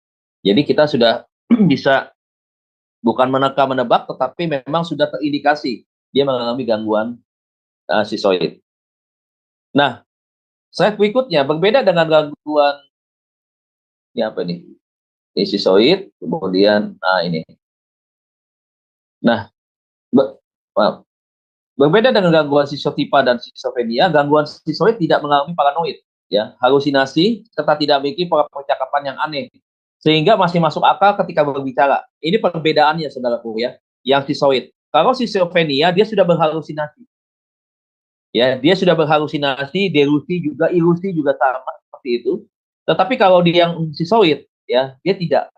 Jadi kita sudah bisa bukan menebak, tetapi memang sudah terindikasi dia mengalami gangguan sisoid. Nah, slide berikutnya berbeda dengan gangguan ini apa nih? Ini sisoid, kemudian ini. Nah, berbeda dengan gangguan sisotipa dan skizofrenia, gangguan sisoid tidak mengalami paranoid, ya, halusinasi serta tidak memiliki pola percakapan yang aneh, sehingga masih masuk akal ketika berbicara. Ini perbedaannya, saudaraku ya, yang sisoid. Kalau skizofrenia dia sudah berhalusinasi, ya, dia sudah berhalusinasi, delusi juga, ilusi juga sama seperti itu. Tetapi kalau dia yang sisoid, ya, dia tidak.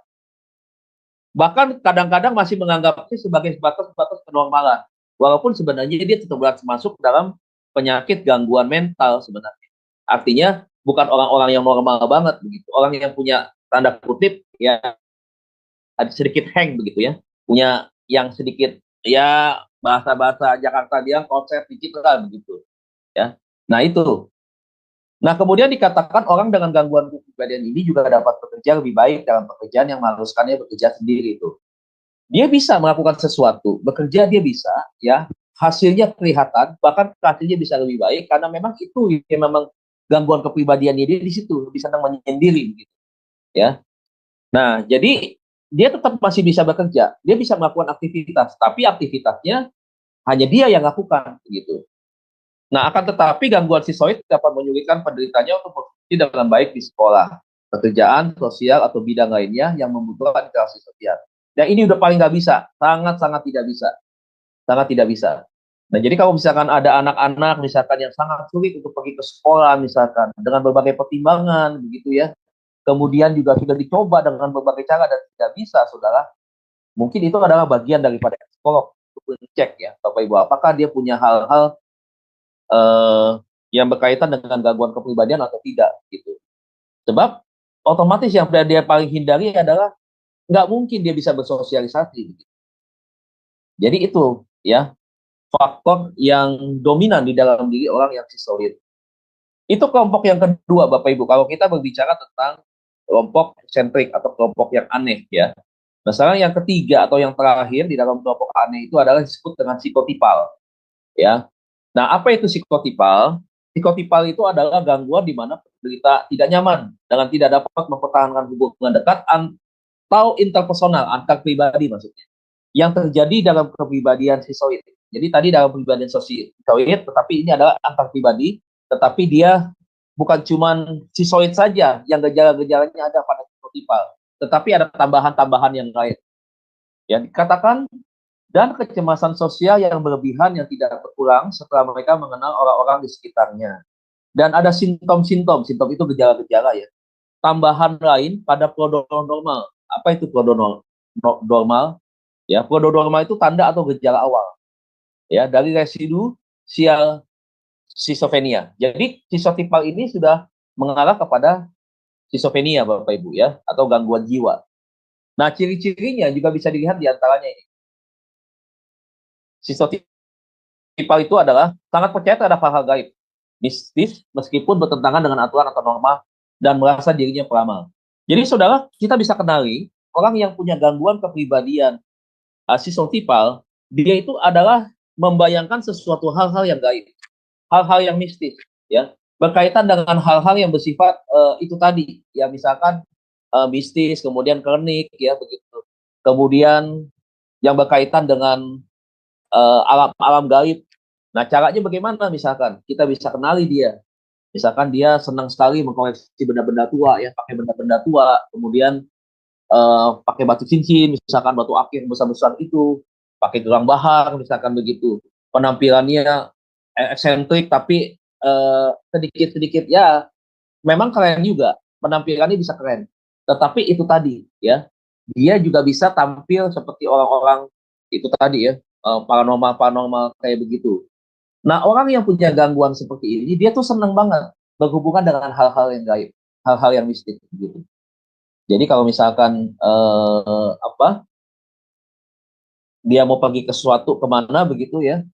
Bahkan kadang-kadang masih menganggapnya sebagai sebatas kenormalan. Walaupun sebenarnya dia tetap masuk dalam penyakit gangguan mental sebenarnya. Artinya bukan orang-orang yang normal banget begitu. Orang yang punya tanda kutip ya ada sedikit hang begitu ya. Punya yang sedikit ya bahasa-bahasa Jakarta dia konsep dikit lah begitu. Ya. Nah itu. Nah kemudian dikatakan orang dengan gangguan kepribadian ini juga dapat bekerja lebih baik dalam pekerjaan yang mengharuskannya bekerja sendiri itu. Dia bisa melakukan sesuatu, bekerja dia bisa, ya, hasilnya kelihatan, bahkan hasilnya bisa lebih baik karena memang itu yang memang gangguan kepribadiannya dia di situ, bisa senang menyendiri, gitu, ya. Nah, jadi dia tetap masih bisa bekerja, dia bisa melakukan aktivitas, tapi aktivitasnya hanya dia yang lakukan, gitu. Nah, akan tetapi gangguan sisoid dapat menyulitkan penderitanya untuk berfungsi dengan baik di sekolah, pekerjaan, sosial, atau bidang lainnya yang membutuhkan interaksi sosial. Dan ini udah paling nggak bisa, sangat-sangat tidak bisa. Sangat tidak bisa. Nah, jadi kalau misalkan ada anak-anak misalkan yang sangat sulit untuk pergi ke sekolah misalkan, dengan berbagai pertimbangan, begitu ya, kemudian juga sudah dicoba dengan berbagai cara dan tidak bisa, saudara, mungkin itu adalah bagian daripada psikolog untuk mengecek ya, Bapak Ibu, apakah dia punya hal-hal yang berkaitan dengan gangguan kepribadian atau tidak, gitu. Sebab otomatis yang dia paling hindari adalah nggak mungkin dia bisa bersosialisasi. Jadi itu ya faktor yang dominan di dalam diri orang yang schizoid. Itu kelompok yang kedua, Bapak Ibu. Kalau kita berbicara tentang kelompok eksentrik atau kelompok yang aneh ya. Nah, sekarang yang ketiga atau yang terakhir di dalam kelompok aneh itu adalah disebut dengan psikotipal ya. Nah, apa itu psikotipal? Psikotipal itu adalah gangguan di mana penderita tidak nyaman dengan tidak dapat mempertahankan hubungan dekat atau interpersonal, antar pribadi maksudnya, yang terjadi dalam kepribadian schizoid. Jadi tadi dalam kepribadian schizoid, tetapi ini adalah antar pribadi, tetapi dia bukan cuma schizoid saja yang gejala-gejalanya ada pada psikotipal, tetapi ada tambahan-tambahan yang lain. Yang dikatakan dan kecemasan sosial yang berlebihan yang tidak berkurang setelah mereka mengenal orang-orang di sekitarnya. Dan ada simptom-simptom, simptom itu gejala-gejala ya. Tambahan lain pada prodromal. Apa itu prodromal? Ya, prodromal itu tanda atau gejala awal ya dari residu sial schizophrenia. Jadi schizotipal ini sudah mengarah kepada schizophrenia Bapak Ibu ya, atau gangguan jiwa. Nah, ciri-cirinya juga bisa dilihat di antaranya ini. Schizotipal itu adalah sangat percaya terhadap hal-hal gaib, mistis, meskipun bertentangan dengan aturan atau norma dan merasa dirinya peramal. Jadi saudara, kita bisa kenali orang yang punya gangguan kepribadian schizotipal, dia itu adalah membayangkan sesuatu hal-hal yang gaib, hal-hal yang mistis, ya, berkaitan dengan hal-hal yang bersifat itu tadi, ya misalkan mistis, kemudian klinik, ya begitu, kemudian yang berkaitan dengan alam-alam gaib. Nah, caranya bagaimana? Misalkan kita bisa kenali dia, misalkan dia senang sekali mengkoleksi benda-benda tua, ya pakai benda-benda tua, kemudian pakai batu cincin, misalkan batu akik besar-besar itu, pakai gelang bahar, misalkan begitu. Penampilannya eksentrik, tapi sedikit-sedikit ya, memang keren juga. Penampilannya bisa keren. Tetapi itu tadi, ya, dia juga bisa tampil seperti orang-orang itu tadi ya, paranormal-paranormal kayak begitu. Nah, orang yang punya gangguan seperti ini, dia tuh seneng banget berhubungan dengan hal-hal yang gaib, hal-hal yang mistik gitu. Jadi kalau misalkan dia mau pergi ke suatu kemana begitu ya,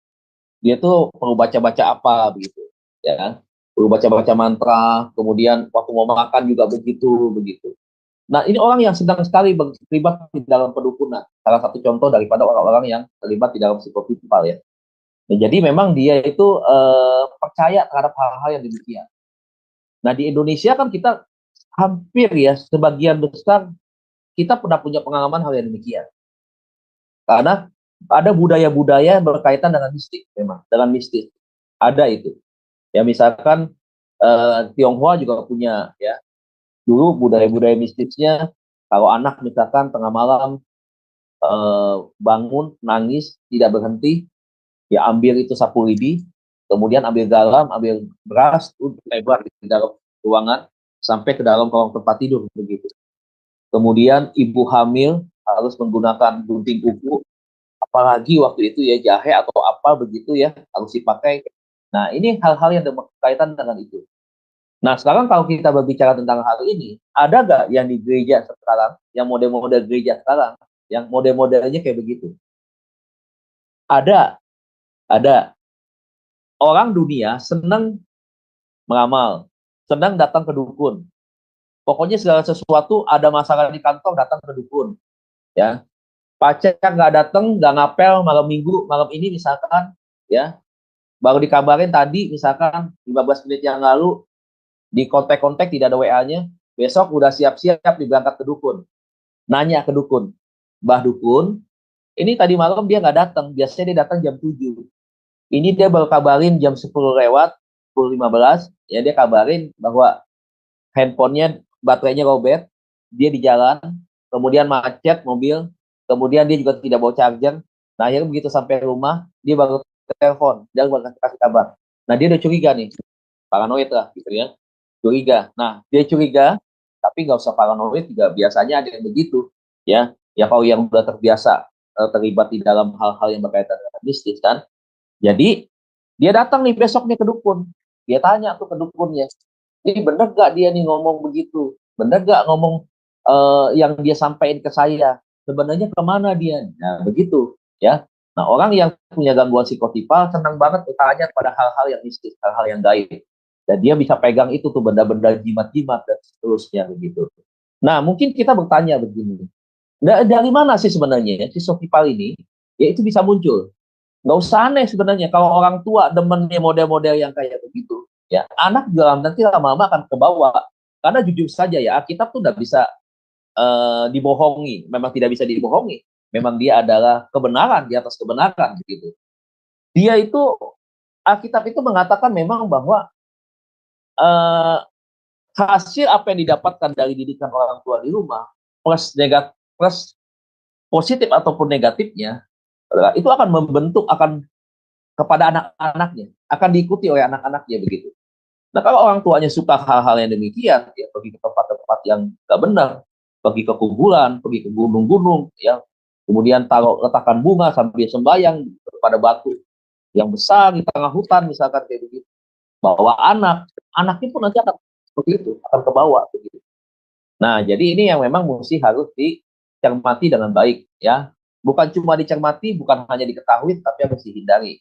dia tuh perlu baca-baca apa begitu, ya, perlu baca-baca mantra. Kemudian waktu mau makan juga begitu. Nah, ini orang yang sedang sekali terlibat di dalam pedukunan. Salah satu contoh daripada orang-orang yang terlibat di dalam psikotipal ya. Nah, jadi memang dia itu percaya terhadap hal-hal yang demikian. Nah, di Indonesia kan kita hampir ya sebagian besar kita pernah punya pengalaman hal yang demikian. Karena ada budaya-budaya berkaitan dengan mistik memang, dengan mistis. Ada itu. Ya misalkan Tionghoa juga punya ya. Dulu budaya-budaya mistisnya kalau anak misalkan tengah malam bangun nangis tidak berhenti, ya ambil itu sapu lidi, kemudian ambil garam, ambil beras, lebar di dalam ruangan sampai ke dalam kolong tempat tidur begitu. Kemudian ibu hamil harus menggunakan gunting kuku, apalagi waktu itu ya jahe atau apa begitu ya harus dipakai. Nah, ini hal-hal yang berkaitan dengan itu. Nah, sekarang kalau kita berbicara tentang hal ini, ada nggak yang di gereja sekarang, yang model-model gereja sekarang, yang model-modelnya kayak begitu? Ada. Orang dunia senang meramal, senang datang ke dukun. Pokoknya segala sesuatu ada masalah di kantor datang ke dukun. Ya, pacar nggak datang, nggak ngapel malam minggu, malam ini misalkan, ya, baru dikabarin tadi misalkan 15 menit yang lalu di kontak-kontak tidak ada WA-nya, besok udah siap-siap diberangkat ke dukun. Nanya ke dukun, Mbah Dukun, ini tadi malam dia nggak datang, biasanya dia datang jam 7. Ini dia baru kabarin jam 10 lewat, 10.15, ya dia kabarin bahwa handphonenya baterainya lowbat, dia di jalan, kemudian macet mobil, kemudian dia juga tidak bawa charger. Nah, akhirnya begitu sampai rumah, dia baru telepon, dia baru kasih kabar. Nah, dia udah curiga nih, paranoid lah gitu ya. Curiga. Nah, dia curiga, tapi nggak usah paranoid juga, biasanya ada yang begitu, ya. Ya kalau yang udah terbiasa terlibat di dalam hal-hal yang berkaitan dengan mistis kan. Jadi dia datang nih besoknya ke dukun, dia tanya tuh ke dukunnya, ini bener gak dia nih ngomong begitu, bener gak ngomong yang dia sampaikan ke saya, sebenarnya kemana dia, nah begitu, ya. Nah, orang yang punya gangguan psikotipal senang banget bertanya pada hal-hal yang mistis, hal-hal yang gaib. Dan dia bisa pegang itu tuh benda-benda jimat-jimat dan seterusnya begitu. Nah, mungkin kita bertanya begini, dari mana sih sebenarnya psikotipal ini? Ya itu bisa muncul. Nggak usah aneh sebenarnya kalau orang tua demennya model-model yang kayak begitu, ya anak juga nanti lama-lama akan kebawa. Karena jujur saja ya, Alkitab tuh udah bisa dibohongi, memang tidak bisa dibohongi. Memang dia adalah kebenaran di atas kebenaran begitu. Dia itu Alkitab itu mengatakan memang bahwa eh, hasil apa yang didapatkan dari didikan orang tua di rumah plus negatif plus positif ataupun negatifnya itu akan membentuk akan kepada anak-anaknya, akan diikuti oleh anak-anaknya begitu. Nah, kalau orang tuanya suka hal-hal yang demikian, ya pergi ke tempat-tempat yang nggak benar, pergi ke kuburan, pergi ke gunung-gunung, ya, kemudian taruh letakkan bunga sambil sembahyang pada batu yang besar di tengah hutan, misalkan kayak begitu. Bawa anaknya pun nanti akan seperti itu, akan kebawa begitu. Nah, jadi ini yang memang mesti harus dicermati dengan baik, ya. Bukan cuma dicermati, bukan hanya diketahui, tapi harus dihindari.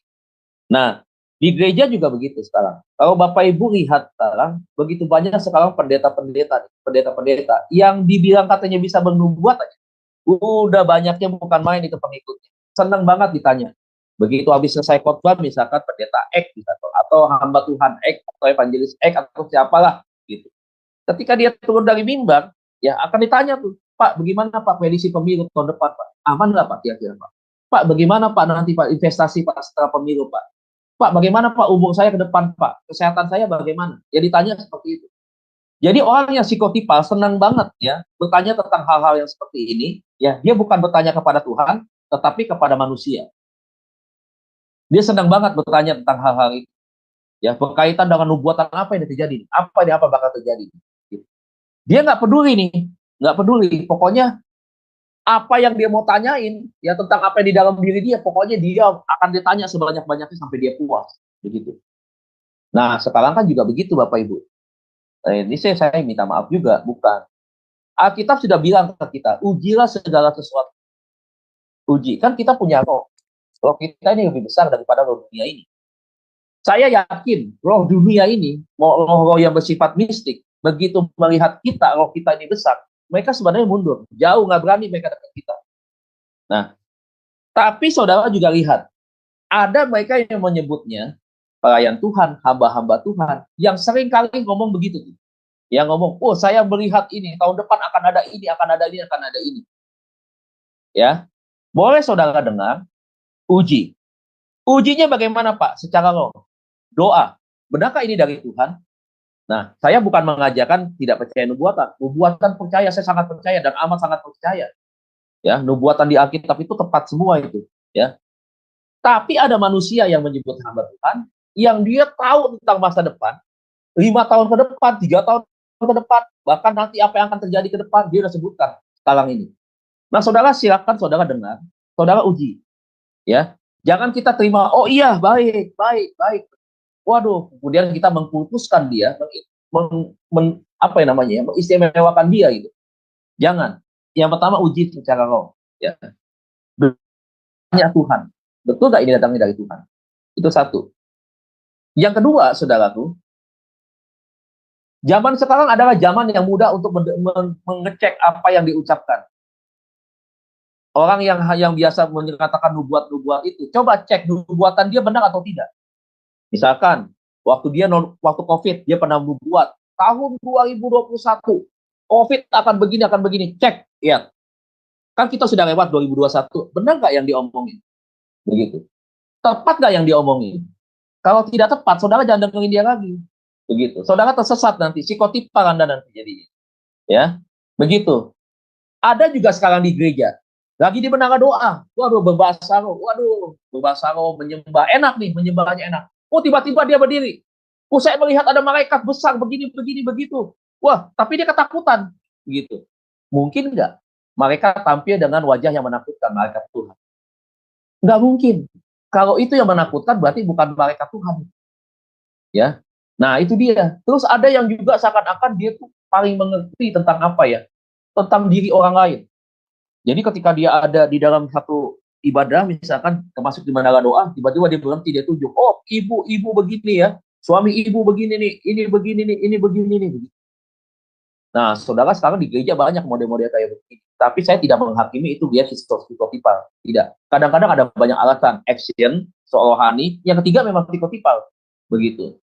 Nah, di gereja juga begitu sekarang. Kalau Bapak Ibu lihat sekarang, begitu banyak sekarang pendeta-pendeta yang dibilang katanya bisa bernubuat aja. Udah banyaknya bukan main itu pengikutnya. Senang banget ditanya. Begitu habis selesai khotbah, misalkan pendeta X atau hamba Tuhan X atau evangelis X atau siapalah gitu. Ketika dia turun dari mimbar, ya akan ditanya tuh, Pak, bagaimana Pak prediksi pemilu tahun depan Pak? Aman nggak Pak kira-kira Pak? Pak, bagaimana Pak nanti Pak investasi Pak setelah pemilu Pak? Pak, bagaimana Pak umur saya ke depan Pak? Kesehatan saya bagaimana? Ya ditanya seperti itu. Jadi orang yang psikotipal senang banget ya bertanya tentang hal-hal yang seperti ini. Ya, dia bukan bertanya kepada Tuhan, tetapi kepada manusia. Dia senang banget bertanya tentang hal-hal itu. Ya, berkaitan dengan nubuatan apa yang terjadi? Apa bakal terjadi? Dia nggak peduli nih, nggak peduli. Pokoknya apa yang dia mau tanyain, ya tentang apa yang di dalam diri dia, pokoknya dia akan ditanya sebanyak-banyaknya sampai dia puas, begitu. Nah, sekarang kan juga begitu, Bapak Ibu. Ini saya minta maaf juga, bukan. Alkitab sudah bilang ke kita, ujilah segala sesuatu. Uji, kan kita punya roh. Roh kita ini lebih besar daripada roh dunia ini. Saya yakin roh dunia ini, roh yang bersifat mistik, begitu melihat kita, roh kita ini besar, mereka sebenarnya mundur. Jauh nggak berani mereka dekat kita. Nah, tapi saudara juga lihat, ada mereka yang menyebutnya pelayan Tuhan, hamba-hamba Tuhan, yang sering kali ngomong begitu. Yang ngomong, oh saya melihat ini, tahun depan akan ada ini, akan ada ini, akan ada ini. Ya, boleh saudara dengar, uji. Ujinya bagaimana Pak? Secara roh. Doa. Benarkah ini dari Tuhan? Nah, saya bukan mengajarkan tidak percaya nubuatan. Nubuatan percaya, saya sangat percaya dan amat sangat percaya. Ya, nubuatan di Alkitab itu tepat semua itu. Ya, tapi ada manusia yang menyebut hamba Tuhan, yang dia tahu tentang masa depan, 5 tahun ke depan, 3 tahun ke depan, bahkan nanti apa yang akan terjadi ke depan, dia sudah sebutkan sekarang ini. Nah, saudara silakan saudara dengar, saudara uji. Ya, jangan kita terima, oh iya, baik, baik, baik. Waduh, kemudian kita mengkultuskan dia, apa yang namanya, ya, mengistimewakan dia gitu. Jangan. Yang pertama uji secara roh. Ya. Tanya Tuhan, betul nggak ini datangnya dari Tuhan? Itu satu. Yang kedua, saudaraku, zaman sekarang adalah zaman yang mudah untuk mengecek apa yang diucapkan. Orang yang biasa menyatakan nubuat-nubuat itu, coba cek nubuatan dia benar atau tidak. Misalkan, waktu COVID, dia pernah nubuat, tahun 2021, COVID akan begini, cek, ya. Kan kita sudah lewat 2021, benar nggak yang diomongin? Begitu. Tepat nggak yang diomongin? Kalau tidak tepat, saudara jangan dengerin dia lagi. Begitu. Saudara tersesat nanti, psikotipal Anda nanti jadinya. Ya, begitu. Ada juga sekarang di gereja, lagi di menara doa, waduh berbahasa roh, menyembah, enak nih, menyembahnya enak. Oh tiba-tiba dia berdiri, oh saya melihat ada malaikat besar begini, begitu. Wah, tapi dia ketakutan, begitu. Mungkin nggak mereka tampil dengan wajah yang menakutkan malaikat Tuhan? Nggak mungkin. Kalau itu yang menakutkan berarti bukan malaikat Tuhan. Ya, nah itu dia. Terus ada yang juga seakan-akan dia tuh paling mengerti tentang apa ya? Tentang diri orang lain. Jadi ketika dia ada di dalam satu ibadah misalkan termasuk di menara doa, tiba-tiba dia berhenti, dia tunjuk, oh ibu begini ya, suami ibu begini nih, ini begini nih, ini begini nih. Nah, saudara, sekarang di gereja banyak model-model kayak begini. Tapi saya tidak menghakimi itu dia psikotipal. Tidak. Kadang-kadang ada banyak alasan. Action, rohani. Yang ketiga memang psikotipal. Begitu.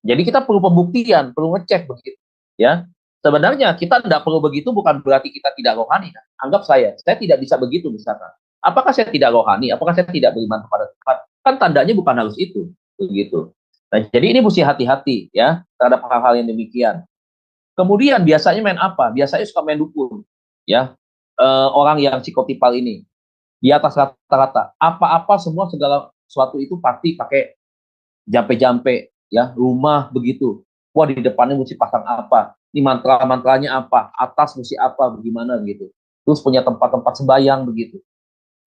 Jadi kita perlu pembuktian, perlu ngecek begitu. Ya. Sebenarnya kita tidak perlu begitu bukan berarti kita tidak rohani. Nah, anggap saya tidak bisa begitu misalkan. Apakah saya tidak rohani? Apakah saya tidak beriman kepada Tuhan? Kan tandanya bukan harus itu. Begitu. Nah, jadi ini mesti hati-hati ya terhadap hal-hal yang demikian. Kemudian biasanya main apa? Biasanya suka main dukun, ya. Orang yang psikotipal ini di atas rata-rata. Apa-apa semua segala sesuatu itu pasti pakai jampe-jampe, ya. Rumah begitu. Wah, di depannya mesti pasang apa? Ini mantra-mantranya apa? Atas mesti apa? Bagaimana gitu. Terus punya tempat-tempat sembahyang begitu.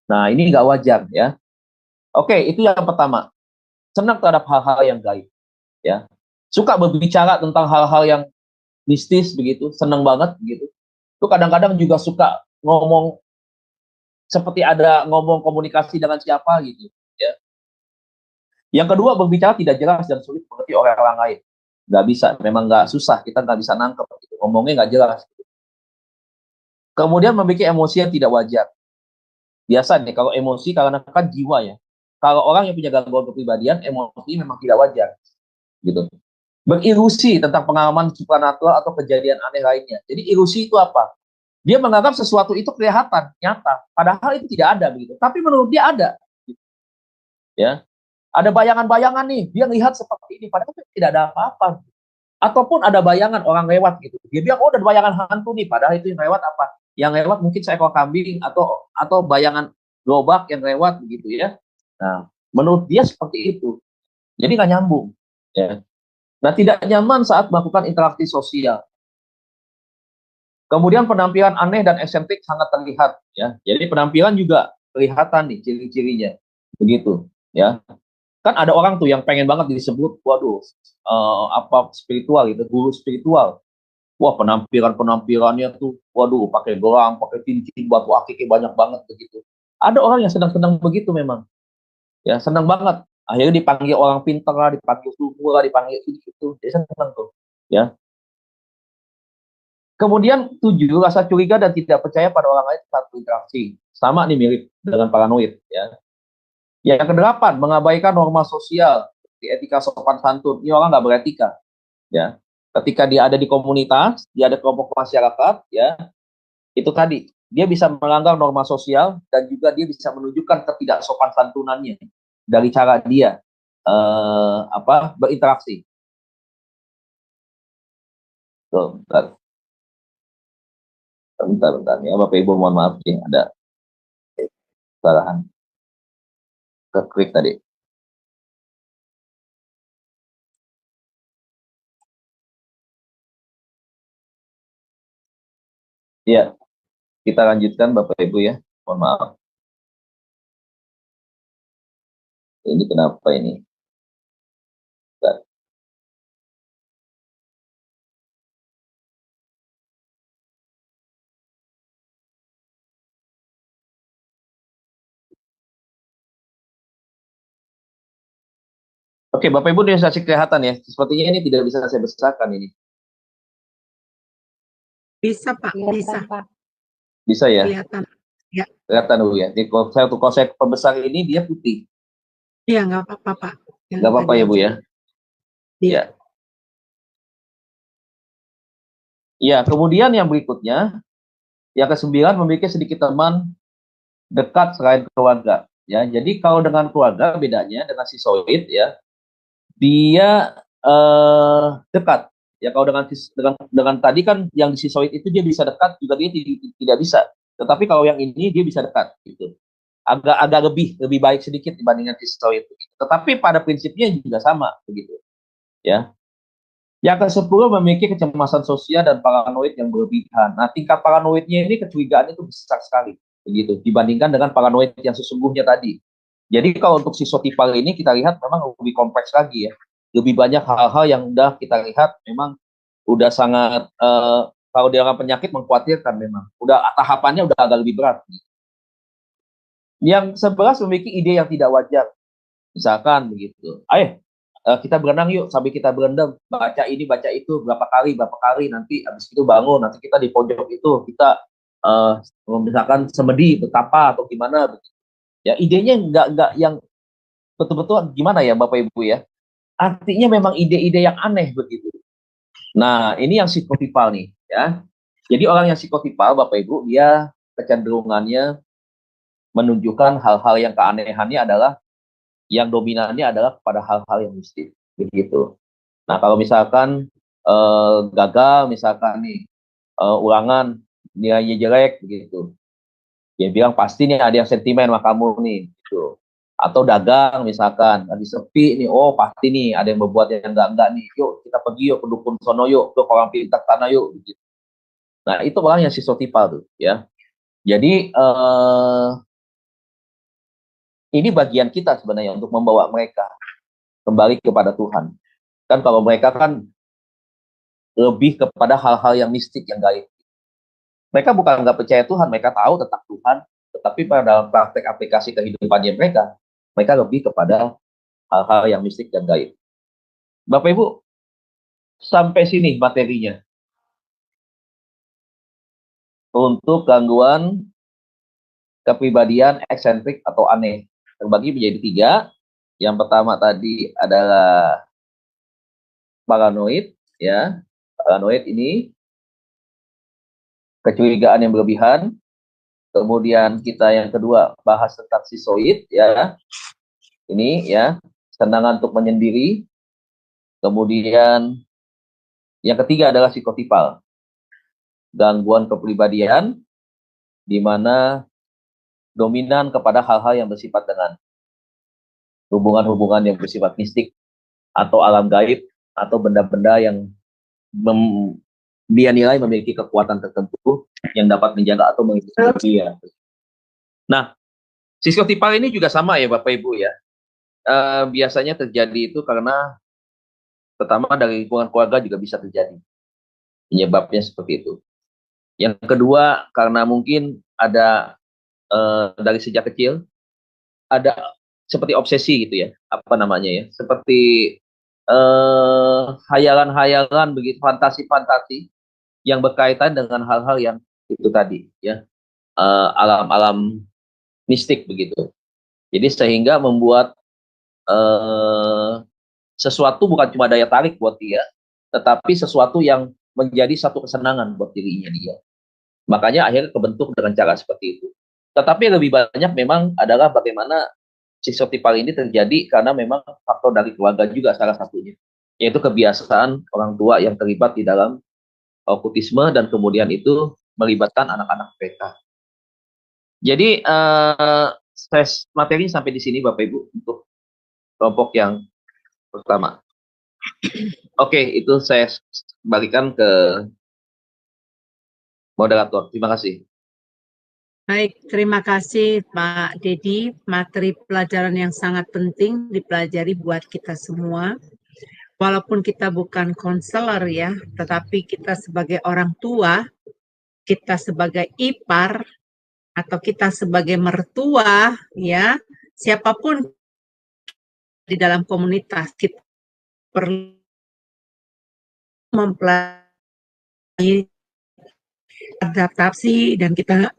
Nah, ini nggak wajar, ya. Oke, itu yang pertama. Senang terhadap hal-hal yang gaib, ya. Suka berbicara tentang hal-hal yang mistis begitu, seneng banget gitu. Itu kadang-kadang juga suka ngomong seperti ada ngomong komunikasi dengan siapa gitu, ya. Yang kedua, berbicara tidak jelas dan sulit mengerti oleh orang lain. Nggak bisa, memang nggak susah, kita nggak bisa nangkep gitu. Ngomongnya nggak jelas. Kemudian memiliki emosi yang tidak wajar. Biasa nih, kalau emosi karena kan jiwa ya. Kalau orang yang punya gangguan kepribadian, emosi memang tidak wajar gitu. Berilusi tentang pengalaman supernatural atau kejadian aneh lainnya. Jadi ilusi itu apa? Dia menganggap sesuatu itu kelihatan, nyata. Padahal itu tidak ada begitu. Tapi menurut dia ada. Ya, ada bayangan-bayangan nih. Dia lihat seperti ini, padahal tidak ada apa-apa. Ataupun ada bayangan orang lewat gitu. Dia bilang, oh ada bayangan hantu nih. Padahal itu yang lewat apa? Yang lewat mungkin seekor kambing atau bayangan gerobak yang lewat begitu ya. Nah, menurut dia seperti itu. Jadi nggak nyambung. Ya. Nah, tidak nyaman saat melakukan interaksi sosial. Kemudian penampilan aneh dan eksentrik sangat terlihat, ya. Jadi penampilan juga kelihatan nih ciri-cirinya, begitu, ya. Kan ada orang tuh yang pengen banget disebut, waduh, apa spiritual gitu, guru spiritual. Wah, penampilannya tuh, waduh, pakai gelang, pakai cincin, batu akiknya banyak banget begitu. Ada orang yang senang-senang begitu memang, ya, senang banget. Akhirnya dipanggil orang pintar lah, dipanggil subur lah, dipanggil itu, dia senang tuh, ya. Kemudian 7, rasa curiga dan tidak percaya pada orang lain saat berinteraksi. Sama nih mirip dengan paranoid, ya. Yang kedelapan, mengabaikan norma sosial, etika sopan santun. Ini orang nggak beretika, ya. Ketika dia ada di komunitas, dia ada kelompok masyarakat, ya. Itu tadi, dia bisa melanggar norma sosial dan juga dia bisa menunjukkan ketidaksopan santunannya dari cara dia berinteraksi. Tuh, bentar ya Bapak Ibu, mohon maaf ya ada kesalahan keklik tadi. Ya, kita lanjutkan Bapak Ibu ya, mohon maaf. Ini kenapa ini? Bentar. Oke, Bapak Ibu bisa kelihatan ya. Sepertinya ini tidak bisa saya besarkan ini. Bisa Pak, bisa. Bisa ya? Kelihatan. Ya. Kelihatan dulu ya. Jadi kalau saya perbesar ini dia putih. Iya, nggak apa-apa Pak. Nggak apa-apa ya Bu ya? Iya. Ya, kemudian yang berikutnya, yang ke-9 memiliki sedikit teman dekat selain keluarga. Ya, jadi kalau dengan keluarga bedanya dengan sisoid ya, dia dekat. Ya kalau dengan tadi kan yang di sisoid itu dia bisa dekat juga dia tidak bisa. Tetapi kalau yang ini dia bisa dekat gitu. Agak lebih baik sedikit dibandingkan sisoid. Tetapi pada prinsipnya juga sama begitu. Ya. Yang ke-10 memiliki kecemasan sosial dan paranoid yang berlebihan. Nah, tingkat paranoidnya ini kecurigaan itu besar sekali begitu dibandingkan dengan paranoid yang sesungguhnya tadi. Jadi kalau untuk psikotipal ini kita lihat memang lebih kompleks lagi ya. Lebih banyak hal-hal yang udah kita lihat memang udah sangat kalau dia orang penyakit mengkhawatirkan memang. Udah tahapannya udah agak lebih berat. Yang 11 memiliki ide yang tidak wajar. Misalkan begitu. Kita berenang yuk, sambil kita berendam, baca ini, baca itu, berapa kali, nanti habis itu bangun, nanti kita di pojok itu, kita misalkan semedi, betapa, atau gimana, begitu. Ya, idenya nggak yang betul-betul gimana ya Bapak Ibu ya. Artinya memang ide-ide yang aneh begitu. Nah, ini yang psikotipal nih, ya. Jadi orang yang psikotipal, Bapak Ibu, dia kecenderungannya menunjukkan hal-hal yang keanehannya adalah yang dominannya adalah pada hal-hal yang mistis, begitu. Nah, kalau misalkan gagal, misalkan nih ulangan nilainya jelek, begitu. Dia bilang pasti nih ada yang sentimen sama kamu nih, gitu. Atau dagang misalkan lagi sepi nih, oh pasti nih ada yang berbuat yang enggak nih, yuk kita pergi yuk ke dukun sono yuk, ke orang pintar tanah yuk, gitu. Nah, itu orang yang psikotipal tuh, ya. Jadi ini bagian kita sebenarnya untuk membawa mereka kembali kepada Tuhan. Kan kalau mereka kan lebih kepada hal-hal yang mistik, yang gaib. Mereka bukan nggak percaya Tuhan, mereka tahu tentang Tuhan, tetapi pada praktek aplikasi kehidupannya mereka lebih kepada hal-hal yang mistik dan gaib. Bapak Ibu, sampai sini materinya. Untuk gangguan kepribadian eksentrik atau aneh, terbagi menjadi 3. Yang pertama tadi adalah paranoid, ya. Paranoid ini kecurigaan yang berlebihan. Kemudian kita yang kedua bahas tentang sisoid, ya. Ini ya, kesenangan untuk menyendiri. Kemudian yang ketiga adalah psikotipal, gangguan kepribadian di mana dominan kepada hal-hal yang bersifat dengan hubungan-hubungan yang bersifat mistik atau alam gaib atau benda-benda yang dia nilai memiliki kekuatan tertentu yang dapat menjaga atau melindungi dia. Nah, psikotipal ini juga sama ya Bapak Ibu ya. Biasanya terjadi itu karena pertama dari lingkungan keluarga juga bisa terjadi. Penyebabnya seperti itu. Yang kedua karena mungkin ada dari sejak kecil ada seperti obsesi gitu ya, apa namanya ya, seperti hayalan-hayalan begitu, fantasi-fantasi yang berkaitan dengan hal-hal yang itu tadi ya, alam-alam mistik begitu. Jadi sehingga membuat sesuatu bukan cuma daya tarik buat dia, tetapi sesuatu yang menjadi satu kesenangan buat dirinya dia. Makanya akhirnya kebentuk dengan cara seperti itu. Tetapi lebih banyak memang adalah bagaimana psikotipal ini terjadi karena memang faktor dari keluarga juga salah satunya, yaitu kebiasaan orang tua yang terlibat di dalam okkultisme dan kemudian itu melibatkan anak-anak mereka. Jadi materi sampai di sini Bapak Ibu untuk kelompok yang pertama. Oke, itu saya balikan ke moderator. Terima kasih. Baik, terima kasih Pak Dedi. Materi pelajaran yang sangat penting dipelajari buat kita semua. Walaupun kita bukan konselor ya, tetapi kita sebagai orang tua, kita sebagai ipar, atau kita sebagai mertua, ya, siapapun di dalam komunitas, kita perlu mempelajari adaptasi dan kita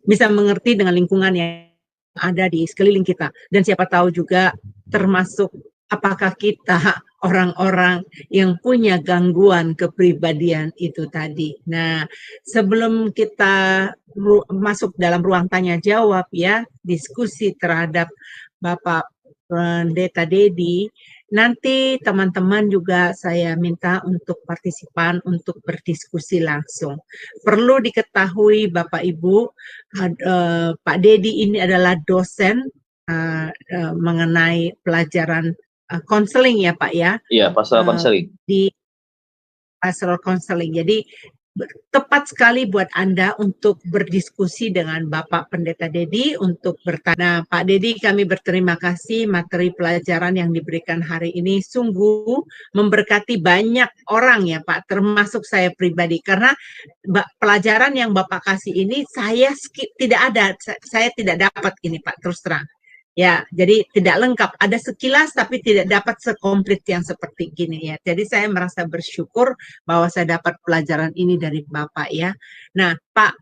bisa mengerti dengan lingkungan yang ada di sekeliling kita. Dan siapa tahu juga termasuk apakah kita orang-orang yang punya gangguan kepribadian itu tadi. Nah, sebelum kita masuk dalam ruang tanya jawab ya, diskusi terhadap Bapak Pendeta Dedi, nanti teman-teman juga saya minta untuk partisipan untuk berdiskusi langsung. Perlu diketahui Bapak Ibu, Pak Dedi ini adalah dosen mengenai pelajaran konseling ya Pak ya? Iya, pastoral konseling. Di pastoral konseling. Jadi tepat sekali buat Anda untuk berdiskusi dengan Bapak Pendeta Dedi untuk bertanya. Pak Dedi, kami berterima kasih materi pelajaran yang diberikan hari ini sungguh memberkati banyak orang ya Pak, termasuk saya pribadi. Karena pelajaran yang Bapak kasih ini saya tidak ada, saya tidak dapat ini Pak, terus terang. Ya, jadi tidak lengkap. Ada sekilas tapi tidak dapat sekomplit yang seperti gini ya. Jadi saya merasa bersyukur bahwa saya dapat pelajaran ini dari Bapak ya. Nah, Pak,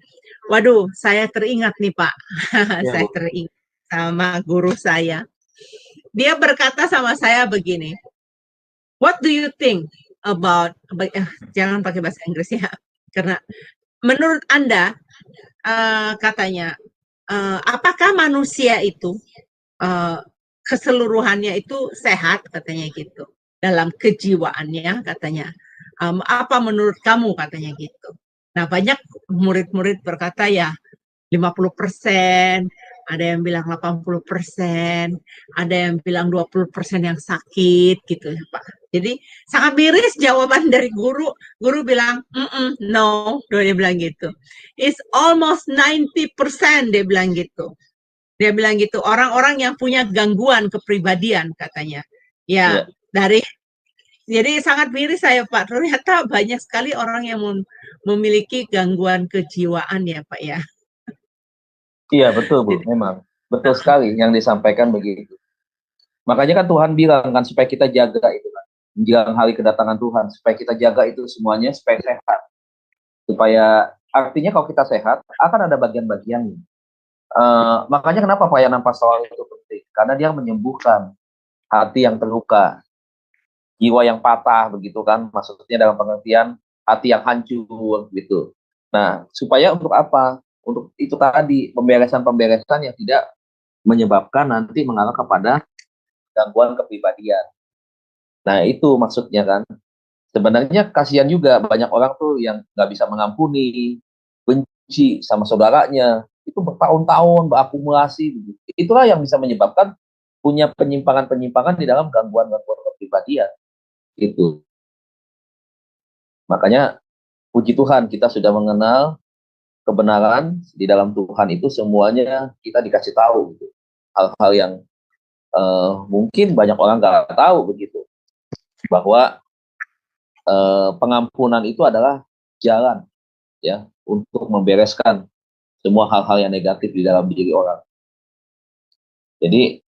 waduh, saya teringat nih Pak. Ya, Saya Bu. teringat sama guru saya. Dia berkata sama saya begini, what do you think about, jangan pakai bahasa Inggris ya, karena menurut Anda, katanya, apakah manusia itu keseluruhannya itu sehat katanya gitu dalam kejiwaannya katanya, apa menurut kamu katanya gitu. Nah banyak murid-murid berkata ya 50%, ada yang bilang 80%, ada yang bilang 20% yang sakit gitu ya Pak. Jadi sangat miris jawaban dari guru. Guru bilang, no, dia bilang gitu. It's almost 90% dia bilang gitu. Dia bilang gitu, orang-orang yang punya gangguan kepribadian katanya. Ya, dari jadi sangat miris saya Pak. Ternyata banyak sekali orang yang memiliki gangguan kejiwaan ya Pak ya. Iya, betul Bu, Jadi, memang. Betul sekali yang disampaikan begitu. Makanya kan Tuhan bilang kan supaya kita jaga itu kan. Menjelang hari kedatangan Tuhan, supaya kita jaga itu semuanya supaya sehat. Supaya artinya kalau kita sehat, akan ada bagian-bagiannya. Makanya kenapa pelayanan pastoral itu penting? Karena dia menyembuhkan hati yang terluka, jiwa yang patah begitu kan, maksudnya dalam pengertian hati yang hancur gitu. Nah, supaya untuk apa? Untuk itu tadi pemberesan-pemberesan yang tidak menyebabkan nanti mengarah kepada gangguan kepribadian. Nah, itu maksudnya kan. Sebenarnya kasihan juga banyak orang tuh yang nggak bisa mengampuni, benci sama saudaranya, itu bertahun-tahun berakumulasi. Gitu. Itulah yang bisa menyebabkan punya penyimpangan-penyimpangan di dalam gangguan-gangguan kepribadian. Gitu. Makanya puji Tuhan kita sudah mengenal kebenaran di dalam Tuhan itu semuanya kita dikasih tahu. Gitu. Hal-hal yang mungkin banyak orang nggak tahu begitu. Bahwa pengampunan itu adalah jalan ya untuk membereskan semua hal-hal yang negatif di dalam diri orang. Jadi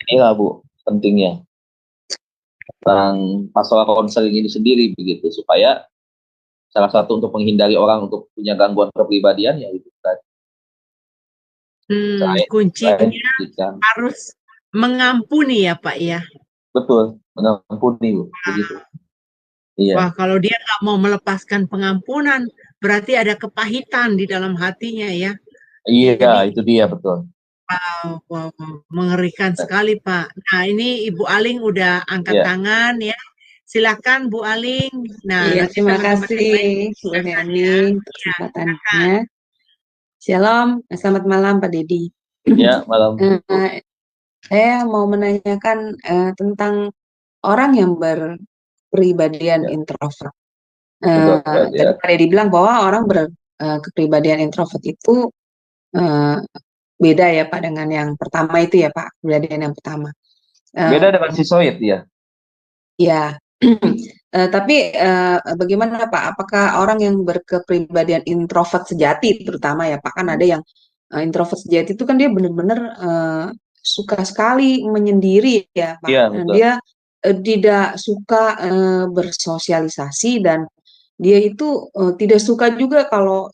inilah Bu pentingnya tentang pastoral counseling ini sendiri begitu supaya salah satu untuk menghindari orang untuk punya gangguan kepribadian ya itu tadi. Kuncinya harus mengampuni ya Pak ya. Betul, mengampuni Bu, begitu. Iya. Wah, kalau dia nggak mau melepaskan pengampunan, berarti ada kepahitan di dalam hatinya ya. Iya, Jadi, itu dia betul. wow, mengerikan sekali Pak. Nah, ini Ibu Aling udah angkat tangan ya. Silakan Bu Aling. Nah, iya, terima kasih Bu Yani untuk kesempatannya. Shalom, selamat malam Pak Dedi. Ya, malam. Saya mau menanyakan tentang orang yang berkepribadian introvert. Tadi Pak Dedi bilang bahwa orang berkepribadian introvert itu beda ya Pak dengan yang pertama itu ya Pak, kepribadian yang pertama. Beda dengan sisoid ya? Ya, tapi bagaimana Pak? Apakah orang yang berkepribadian introvert sejati terutama ya Pak, kan ada yang introvert sejati itu kan dia benar-benar suka sekali menyendiri ya Pak. Iya, betul. Dia tidak suka bersosialisasi dan dia itu tidak suka juga kalau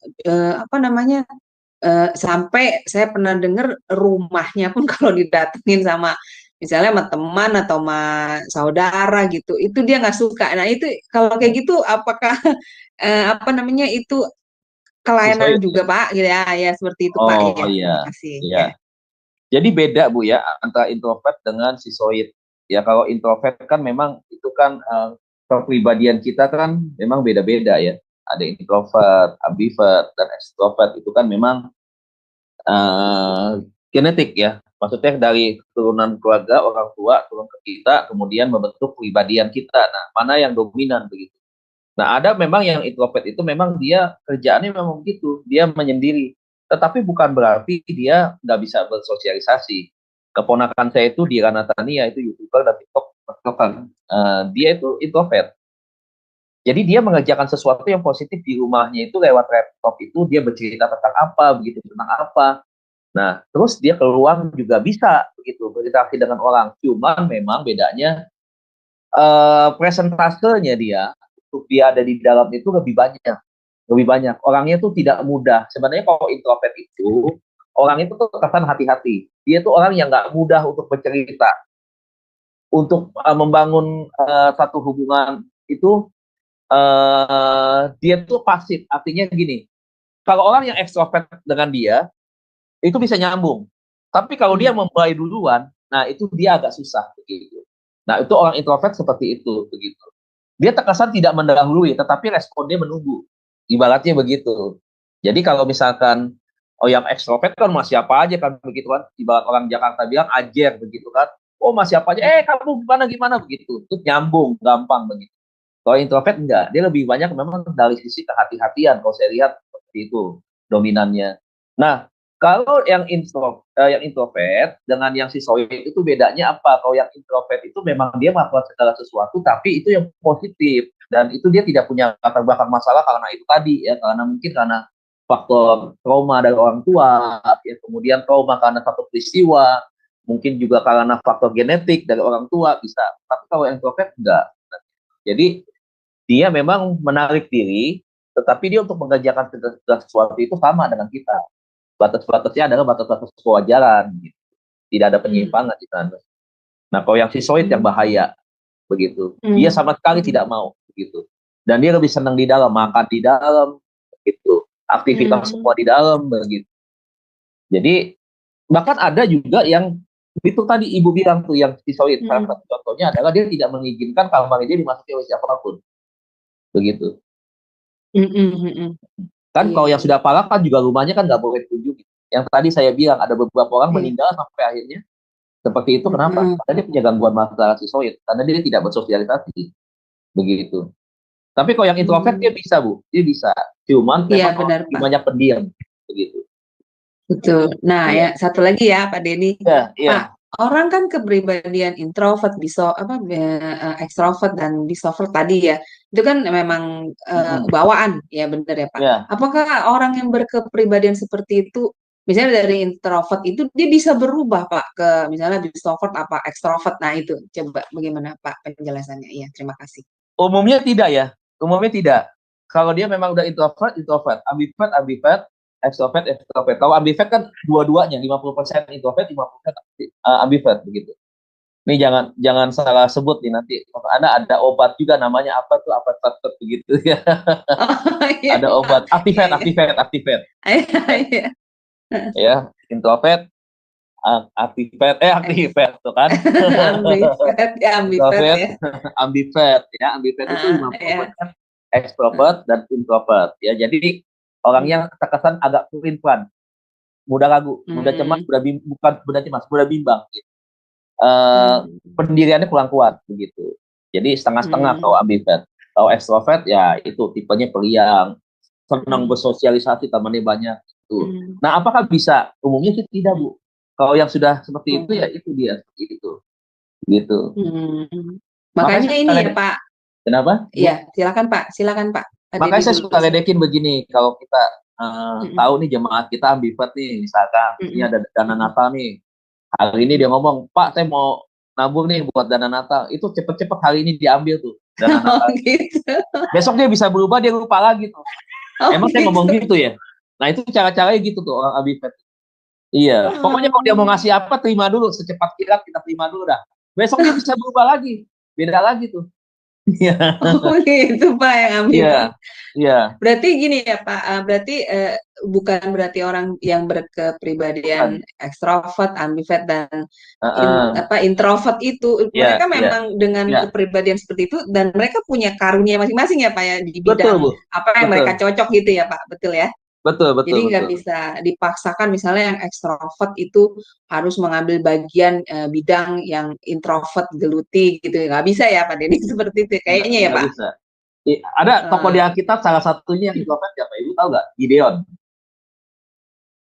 sampai saya pernah dengar rumahnya pun kalau didatengin sama misalnya sama teman atau sama saudara gitu, itu dia nggak suka. Nah itu kalau kayak gitu apakah itu kelainan juga Pak? Gitu ya, ya seperti itu Pak. Oh Ya, iya, terima kasih. iya. Ya. Jadi beda Bu ya antara introvert dengan sisoid. Ya kalau introvert kan memang itu kan kepribadian kita kan memang beda-beda ya. Ada introvert, ambivert, dan extrovert itu kan memang genetik ya. Maksudnya dari keturunan keluarga, orang tua turun ke kita, kemudian membentuk kepribadian kita. Nah, mana yang dominan begitu? Nah, ada memang yang introvert itu memang dia kerjaannya memang begitu, dia menyendiri. Tetapi bukan berarti dia nggak bisa bersosialisasi. Keponakan saya itu di Ranatania itu YouTuber dan TikToker. Dia itu introvert. Jadi dia mengerjakan sesuatu yang positif di rumahnya itu lewat laptop itu dia bercerita tentang apa, begitu tentang apa. Nah, terus dia keluar juga bisa begitu berinteraksi dengan orang. Cuman memang bedanya presentasenya dia untuk dia ada di dalam itu lebih banyak orangnya tuh tidak mudah sebenarnya. Kalau introvert itu orang itu tuh terkesan hati-hati, dia tuh orang yang nggak mudah untuk bercerita, untuk membangun satu hubungan itu. Dia tuh pasif, artinya gini, kalau orang yang ekstrovert dengan dia itu bisa nyambung, tapi kalau dia memulai duluan, nah itu dia agak susah begitu. Nah, itu orang introvert seperti itu begitu. Dia terkesan tidak mendahului, tetapi responnya menunggu. Ibaratnya begitu. Jadi kalau misalkan yang ekstrovert kan masih apa aja kan begitu kan. Ibarat orang Jakarta bilang ajer begitu kan. Oh masih apa aja, kamu gimana gimana begitu. Itu nyambung, gampang begitu. Kalau introvert enggak, dia lebih banyak memang dari sisi kehati-hatian. Kalau saya lihat seperti itu dominannya. Nah, kalau yang introvert dengan yang sisoid itu bedanya apa? Kalau yang introvert itu memang dia melakukan segala sesuatu, tapi itu yang positif dan itu dia tidak punya latar belakang masalah karena itu tadi ya, karena mungkin karena faktor trauma dari orang tua, ya kemudian trauma karena satu peristiwa, mungkin juga karena faktor genetik dari orang tua bisa. Tapi kalau yang introvert enggak. Jadi dia memang menarik diri, tetapi dia untuk mengerjakan segala sesuatu itu sama dengan kita. Batas-batasnya adalah batas-batas kewajaran, gitu. Tidak ada penyimpangan di sana. Nah, kalau yang sisoid yang bahaya, begitu. Dia sama sekali tidak mau, begitu. Dan dia lebih senang di dalam, makan di dalam, begitu. Aktivitas semua di dalam, begitu. Jadi bahkan ada juga yang itu tadi ibu bilang tuh yang sisoid. Salah satu contohnya adalah dia tidak mengizinkan kamar dia dimasuki oleh siapapun. Begitu. Kan kalau yang sudah parah kan juga rumahnya kan nggak boleh dikunjungi. Yang tadi saya bilang ada beberapa orang meninggal sampai akhirnya seperti itu. Kenapa? Karena dia punya gangguan masalah sisoid, karena dia tidak bersosialisasi. Begitu. Tapi kalau yang introvert dia bisa, Bu. Dia bisa. Cuman memang banyak pendiam. Begitu. Betul. Nah, ya satu lagi ya Pak Denny. Pak, orang kan kepribadian introvert, ekstrovert dan disovert tadi ya, itu kan memang bawaan ya, benar ya Pak. Apakah orang yang berkepribadian seperti itu, misalnya dari introvert itu dia bisa berubah Pak ke misalnya disovert apa ekstrovert? Nah itu coba bagaimana Pak penjelasannya? Iya, terima kasih. Umumnya tidak ya, umumnya tidak. Kalau dia memang udah introvert, ambivert, extrovert. Kalau ambivert kan dua-duanya, 50% introvert, 50% ambivert begitu. Ini jangan salah sebut nih nanti. Karena ada obat juga namanya apa tuh, apa begitu ya. Ada obat aktivert. Ya, introvert, aktivert tuh kan. Ambivert itu 50% extrovert dan introvert ya. Jadi orang yang terkesan agak pelin-pelan, mudah ragu, mudah cemas, mudah bimbang gitu. Pendiriannya kurang kuat begitu. Jadi setengah-setengah kalau ambivert. Kalau extrovert ya itu tipenya periang, senang bersosialisasi, temannya banyak itu. Nah, apakah bisa? Umumnya sih tidak, Bu. Kalau yang sudah seperti itu ya itu dia seperti itu. Gitu. Makanya ini ya Pak. Kenapa? Iya, silakan Pak. Makanya saya suka ledekin begini, kalau kita tahu nih jemaat kita ambivert nih, misalkan ini ada dana Natal nih. Hari ini dia ngomong, Pak saya mau nabung nih buat dana Natal. Itu cepet-cepet hari ini diambil tuh dana Natal. Gitu. Besok dia bisa berubah, dia lupa lagi tuh. Emang saya ngomong gitu ya? Nah itu cara-caranya gitu tuh orang ambivert. Iya, pokoknya kalau dia mau ngasih apa, terima dulu. Secepat kilat kita terima dulu dah. Besok dia bisa berubah lagi. Beda lagi tuh. Oh gitu Pak yang ambivert. Iya. Berarti gini ya Pak, berarti bukan berarti orang yang berkepribadian ekstrovert, ambivert dan introvert itu mereka memang dengan kepribadian seperti itu dan mereka punya karunia masing-masing ya Pak ya di bidang apa yang mereka cocok gitu ya Pak, betul ya? Betul. Jadi nggak bisa dipaksakan misalnya yang ekstrovert itu harus mengambil bagian bidang yang introvert geluti gitu, nggak bisa ya Pak Denny seperti itu kayaknya ya Pak. Ada tokoh di Alkitab salah satunya yang introvert siapa? Ibu tahu nggak? Gideon.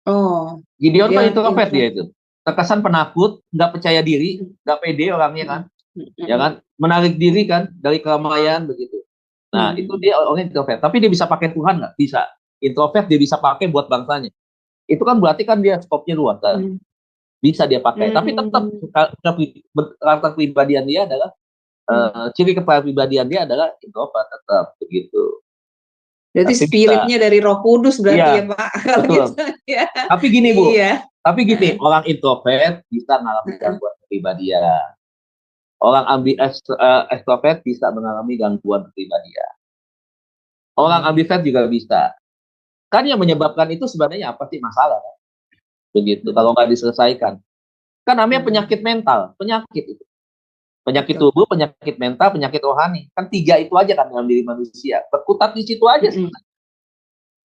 Oh, Gideon tuh dia introvert dia introvert. itu. Terkesan penakut, nggak percaya diri, nggak pede orangnya kan, ya kan, menarik diri kan dari keramaian begitu. Nah itu dia orang introvert, tapi dia bisa pakai Tuhan nggak? Bisa. Introvert dia bisa pakai buat bangsanya. Itu kan berarti kan dia skopnya luas kan? Bisa dia pakai. Tapi tetap karakter pribadian dia adalah ciri kepribadian dia adalah introvert tetap begitu. Berarti Tapi spiritnya dari Roh Kudus berarti ya Pak. Kalau betul. gitu, ya. Tapi gini Bu, Iya. tapi gini, orang introvert bisa mengalami gangguan kepribadian. Orang extrovert bisa mengalami gangguan kepribadian. Orang ambivert juga bisa. Kan yang menyebabkan itu sebenarnya apa sih masalah? Kan? Begitu, kalau nggak diselesaikan. Kan namanya penyakit mental, penyakit itu. Penyakit tubuh, penyakit mental, penyakit rohani. Kan 3 itu aja kan dalam diri manusia. Berkutat di situ aja sebenarnya.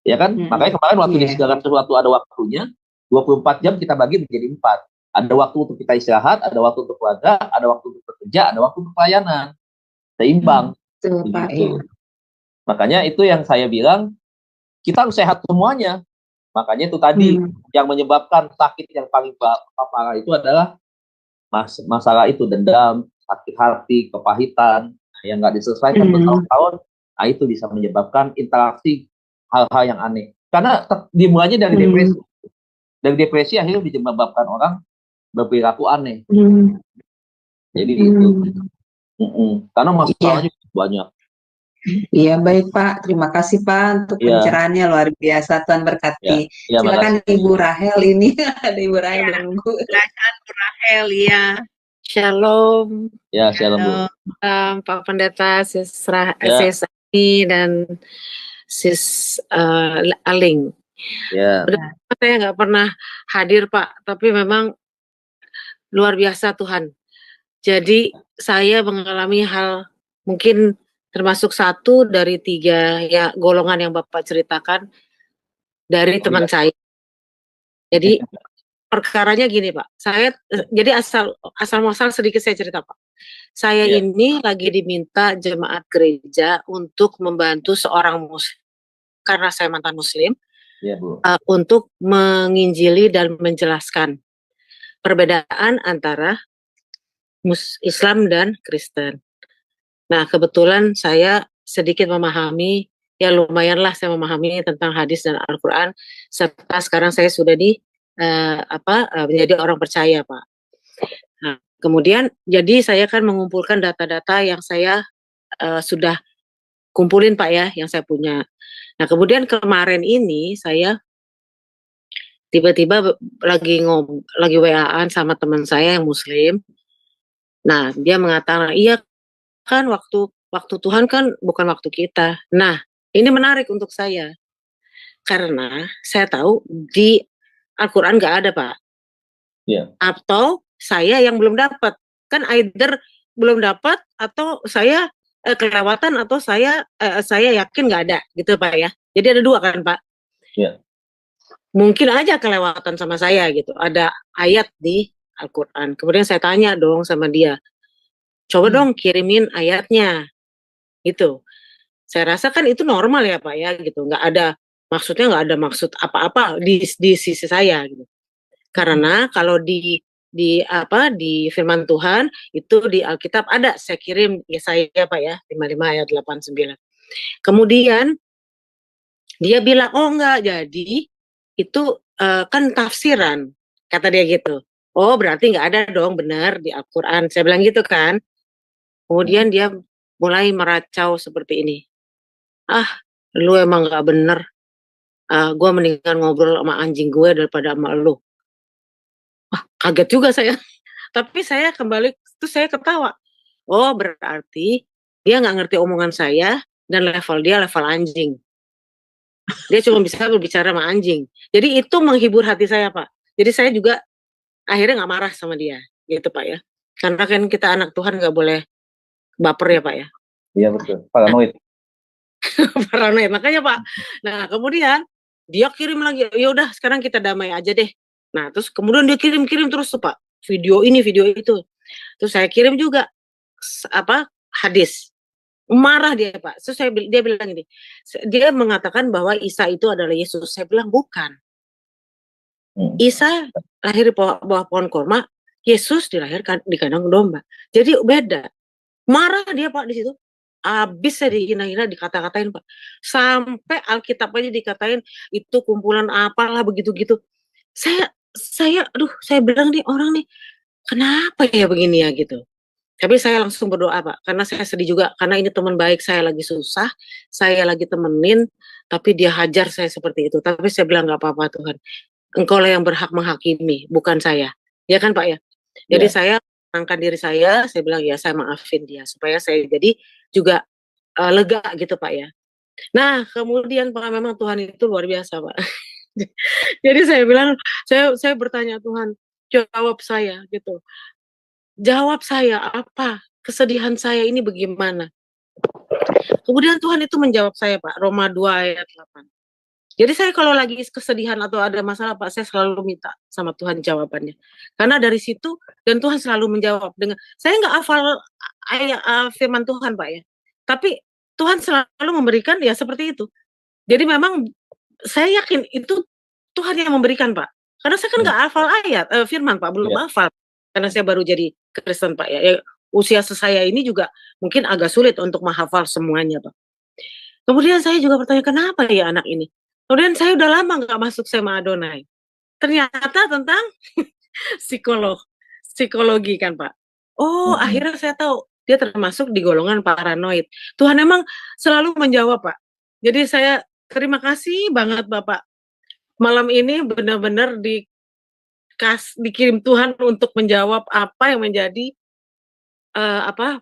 Ya kan? Makanya kemarin waktu di segala sesuatu ada waktunya, 24 jam kita bagi menjadi 4. Ada waktu untuk kita istirahat, ada waktu untuk keluarga, ada waktu untuk bekerja, ada waktu untuk pelayanan. Seimbang. Pak, ya. Makanya itu yang saya bilang, kita harus sehat semuanya. Makanya itu tadi yang menyebabkan sakit yang paling parah itu adalah masalah itu dendam, sakit hati, kepahitan yang nggak diselesaikan bertahun-tahun. Nah itu bisa menyebabkan interaksi hal-hal yang aneh. Karena dimulainya dari depresi. Dari depresi akhirnya menyebabkan orang berperilaku aneh. Jadi itu. Karena masalahnya banyak. Iya, baik Pak. Terima kasih Pak untuk pencerahannya, luar biasa. Tuhan berkati. Silakan makasih. Ibu Rahel ini. Ada Ibu Rahel menunggu. Silakan Bu Rahel, ya. Shalom. Ya, shalom. Pak Pendeta, Sis Ani dan Sis Aling. Ya. Saya nggak pernah hadir Pak, tapi memang luar biasa Tuhan. Jadi saya mengalami hal mungkin termasuk 1 dari 3 ya golongan yang Bapak ceritakan dari teman saya. Jadi perkaranya gini Pak, saya jadi asal muasal sedikit saya cerita Pak. Saya ini lagi diminta jemaat gereja untuk membantu seorang muslim, karena saya mantan muslim, Bu. untuk menginjili dan menjelaskan perbedaan antara Islam dan Kristen. Nah, kebetulan saya sedikit memahami, ya lumayanlah saya memahami tentang hadis dan Al-Quran, serta sekarang saya sudah menjadi orang percaya, Pak. Nah, kemudian, jadi saya kan mengumpulkan data-data yang saya sudah kumpulin, Pak ya, yang saya punya. Nah, kemudian kemarin ini saya tiba-tiba lagi WA-an sama teman saya yang Muslim. Nah, dia mengatakan, iya kan waktu Tuhan kan bukan waktu kita. Nah, ini menarik untuk saya. Karena saya tahu di Al-Quran nggak ada, Pak. Atau saya yang belum dapat. Kan either belum dapat atau saya kelewatan atau saya yakin nggak ada gitu Pak ya. Jadi ada 2 kan Pak. Mungkin aja kelewatan sama saya gitu. Ada ayat di Al-Quran. Kemudian saya tanya dong sama dia, coba dong kirimin ayatnya gitu. Saya rasa kan itu normal ya Pak ya gitu. Nggak ada maksud apa-apa di sisi saya gitu. Karena kalau di firman Tuhan itu di Alkitab ada, saya kirim ya saya Pak ya 55 ayat 89. Kemudian dia bilang, oh enggak, jadi itu kan tafsiran, kata dia gitu. Oh berarti nggak ada dong benar di Al-Quran, saya bilang gitu kan. Kemudian dia mulai meracau seperti ini, lu emang nggak bener, gue mendingan ngobrol sama anjing gue daripada sama lu. Kaget juga saya. Tapi saya kembali, terus saya ketawa. Oh berarti dia nggak ngerti omongan saya dan level dia level anjing. Dia cuma bisa berbicara sama anjing. Jadi itu menghibur hati saya Pak. Jadi saya juga akhirnya nggak marah sama dia, gitu Pak ya. Karena kan kita anak Tuhan nggak boleh baper ya Pak ya. Iya betul, paranoid. Paranoid, makanya Pak. Nah kemudian dia kirim lagi, ya udah sekarang kita damai aja deh. Nah terus kemudian dia kirim terus tuh Pak, video ini video itu. Terus saya kirim juga hadis. Marah dia Pak. So, dia bilang ini, dia mengatakan bahwa Isa itu adalah Yesus. Saya bilang bukan. Isa lahir di bawah pohon korma, Yesus dilahirkan di kandang domba. Jadi beda. Marah dia Pak di situ. Habis saya dihina-hina, dikata-katain Pak. Sampai Alkitab aja dikatain itu kumpulan apalah begitu-gitu. Saya bilang nih orang nih, kenapa ya begini ya gitu. Tapi saya langsung berdoa Pak, karena saya sedih juga, karena ini teman baik saya lagi susah, saya lagi temenin, tapi dia hajar saya seperti itu. Tapi saya bilang nggak apa-apa Tuhan, Engkau lah yang berhak menghakimi, bukan saya. Ya kan Pak ya? Jadi saya menenangkan diri saya bilang ya saya maafin dia, supaya saya jadi juga lega gitu Pak ya. Nah kemudian Pak memang Tuhan itu luar biasa Pak. Jadi saya bilang, saya bertanya Tuhan, jawab saya gitu. Jawab saya apa? Kesedihan saya ini bagaimana? Kemudian Tuhan itu menjawab saya Pak, Roma 2 ayat 8. Jadi saya kalau lagi kesedihan atau ada masalah Pak, saya selalu minta sama Tuhan jawabannya. Karena dari situ, dan Tuhan selalu menjawab dengan, saya nggak hafal ayat firman Tuhan Pak ya. Tapi Tuhan selalu memberikan ya seperti itu. Jadi memang saya yakin itu Tuhan yang memberikan Pak. Karena saya kan nggak hafal ayat, firman Pak, belum hafal. Karena saya baru jadi Kristen Pak ya. Usia saya ini juga mungkin agak sulit untuk menghafal semuanya Pak. Kemudian saya juga bertanya, kenapa ya anak ini? Kemudian saya udah lama nggak masuk Sema Adonai. Ternyata tentang psikologi kan Pak. Oh, akhirnya saya tahu dia termasuk di golongan paranoid. Tuhan emang selalu menjawab Pak. Jadi saya terima kasih banget Bapak. Malam ini benar-benar dikirim Tuhan untuk menjawab apa yang menjadi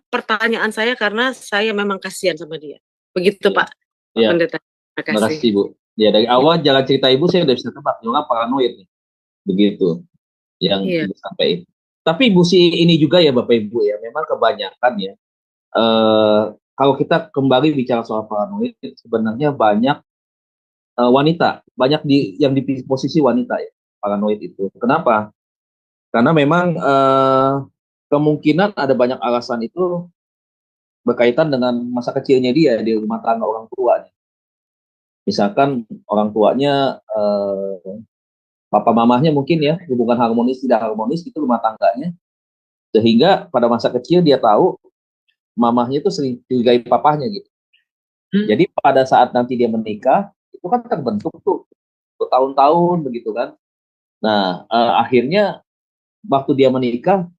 pertanyaan saya, karena saya memang kasihan sama dia. Begitu Pak Pendeta. Terima kasih Bu. Ya dari awal jalan cerita Ibu saya udah bisa tebak Yola paranoid nih. Begitu yang Ibu sampaikan. Tapi Ibu sih ini juga ya Bapak Ibu ya, memang kebanyakan ya kalau kita kembali bicara soal paranoid, sebenarnya banyak wanita, banyak yang di posisi wanita ya paranoid itu. Kenapa? Karena memang kemungkinan ada banyak alasan itu berkaitan dengan masa kecilnya dia di rumah tangga orang tua. Misalkan orang tuanya papa mamahnya mungkin ya hubungan harmonis tidak harmonis itu rumah tangganya, sehingga pada masa kecil dia tahu mamahnya itu sering curigai papahnya gitu. Jadi pada saat nanti dia menikah itu kan terbentuk tuh bertahun-tahun begitu kan. Nah akhirnya waktu dia menikah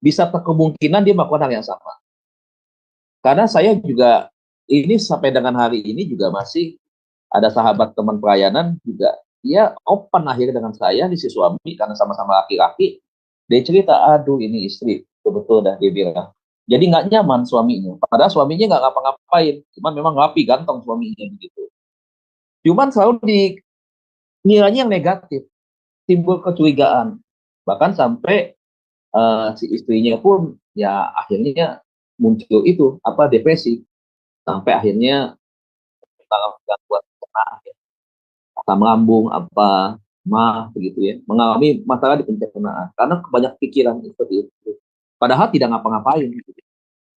bisa kemungkinan dia melakukan hal yang sama. Karena saya juga ini sampai dengan hari ini juga masih ada sahabat teman pelayanan juga, dia open akhirnya dengan saya di si suami karena sama-sama laki-laki. Dia cerita, aduh ini istri, betul-betul dah dia bilang. Jadi nggak nyaman suaminya. Padahal suaminya nggak ngapa-ngapain, cuman memang rapi ganteng suaminya begitu. Cuman selalu nilainya yang negatif, timbul kecurigaan. Bahkan sampai si istrinya pun ya akhirnya muncul itu depresi, sampai akhirnya gangguan asam lambung begitu ya, mengalami masalah di pencernaan karena banyak pikiran seperti itu. Padahal tidak ngapa-ngapain. Gitu.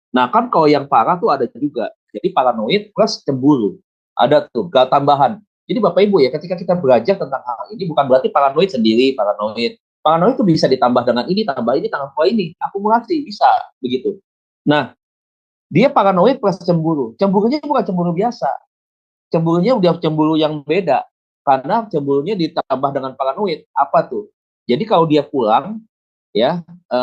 Nah kan kalau yang parah tuh ada juga, jadi paranoid plus cemburu, ada tuh tambahan. Jadi Bapak Ibu ya, ketika kita belajar tentang hal ini bukan berarti paranoid sendiri paranoid. Paranoid itu bisa ditambah dengan ini, tambah ini, tambah ini, akumulasi bisa begitu. Nah dia paranoid plus cemburu. Cemburunya bukan cemburu biasa. Cemburunya udah cemburu yang beda. Karena cemburunya ditambah dengan paranoid. Apa tuh? Jadi kalau dia pulang, ya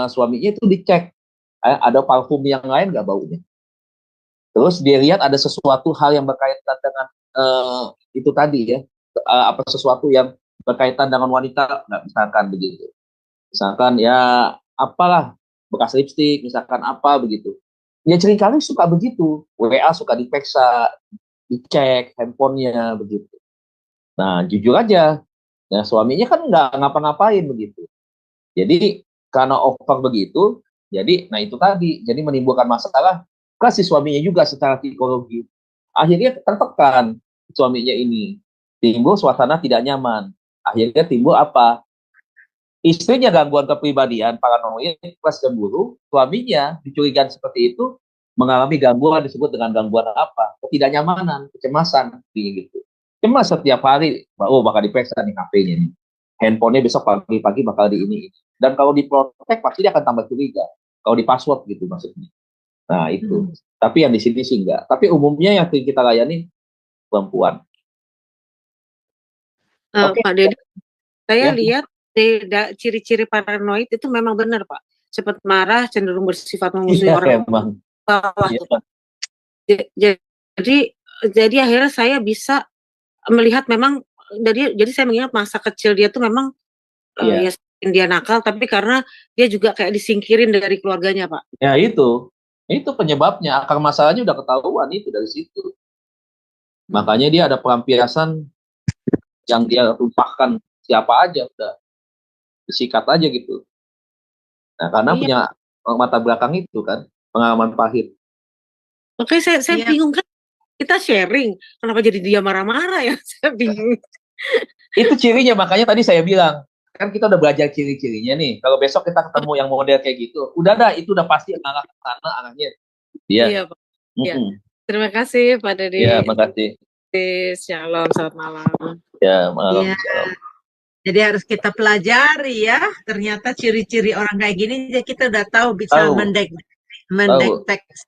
suaminya itu dicek. Ada parfum yang lain nggak baunya. Terus dia lihat ada sesuatu hal yang berkaitan dengan itu tadi ya. Sesuatu yang berkaitan dengan wanita, nggak misalkan begitu. Misalkan ya apalah, bekas lipstik, misalkan apa begitu. Ya seringkali suka begitu, WA suka diperiksa, dicek handphonenya begitu. Nah jujur aja, ya suaminya kan nggak ngapa-ngapain begitu. Jadi karena over begitu, jadi nah itu tadi, jadi menimbulkan masalah ke si suaminya juga secara psikologi. Akhirnya tertekan suaminya ini, timbul suasana tidak nyaman. Akhirnya timbul apa? Istrinya gangguan kepribadian, paranoid, plus cemburu, suaminya dicurigai seperti itu, mengalami gangguan disebut dengan gangguan apa? Ketidaknyamanan, kecemasan, gitu. Cemas setiap hari, oh bakal diperiksa nih HP-nya nih. Handphonenya besok pagi-pagi bakal di ini. Dan kalau diprotek pasti dia akan tambah curiga. Kalau di password gitu maksudnya. Nah itu. Tapi yang di sini sih enggak. Tapi umumnya yang kita layani perempuan. Pak Deddy, Ya. saya lihat ciri-ciri paranoid itu memang benar, Pak. Cepat marah, cenderung bersifat memusuhi orang bawah. Jadi akhirnya saya bisa melihat memang jadi saya mengingat masa kecil dia tuh memang ya dia nakal, tapi karena dia juga kayak disingkirin dari keluarganya, Pak. Ya itu penyebabnya, akar masalahnya udah ketahuan itu dari situ. Makanya dia ada pelampiasan yang dia tumpahkan siapa aja, udah disikat aja gitu. Nah karena punya mata belakang itu kan, pengalaman pahit. Oke, saya bingung kan, kita sharing, kenapa jadi dia marah-marah ya? Saya bingung. Itu cirinya, makanya tadi saya bilang, kan kita udah belajar ciri-cirinya nih. Kalau besok kita ketemu yang model kayak gitu, itu udah pasti arah ke sana arahnya. Iya, Pak. Ya. Terima kasih Pak Deddy. Iya, makasih. Shalom, selamat malam. Ya, malam. Ya. Jadi harus kita pelajari ya. Ternyata ciri-ciri orang kayak gini kita udah tahu bisa mendeteksi.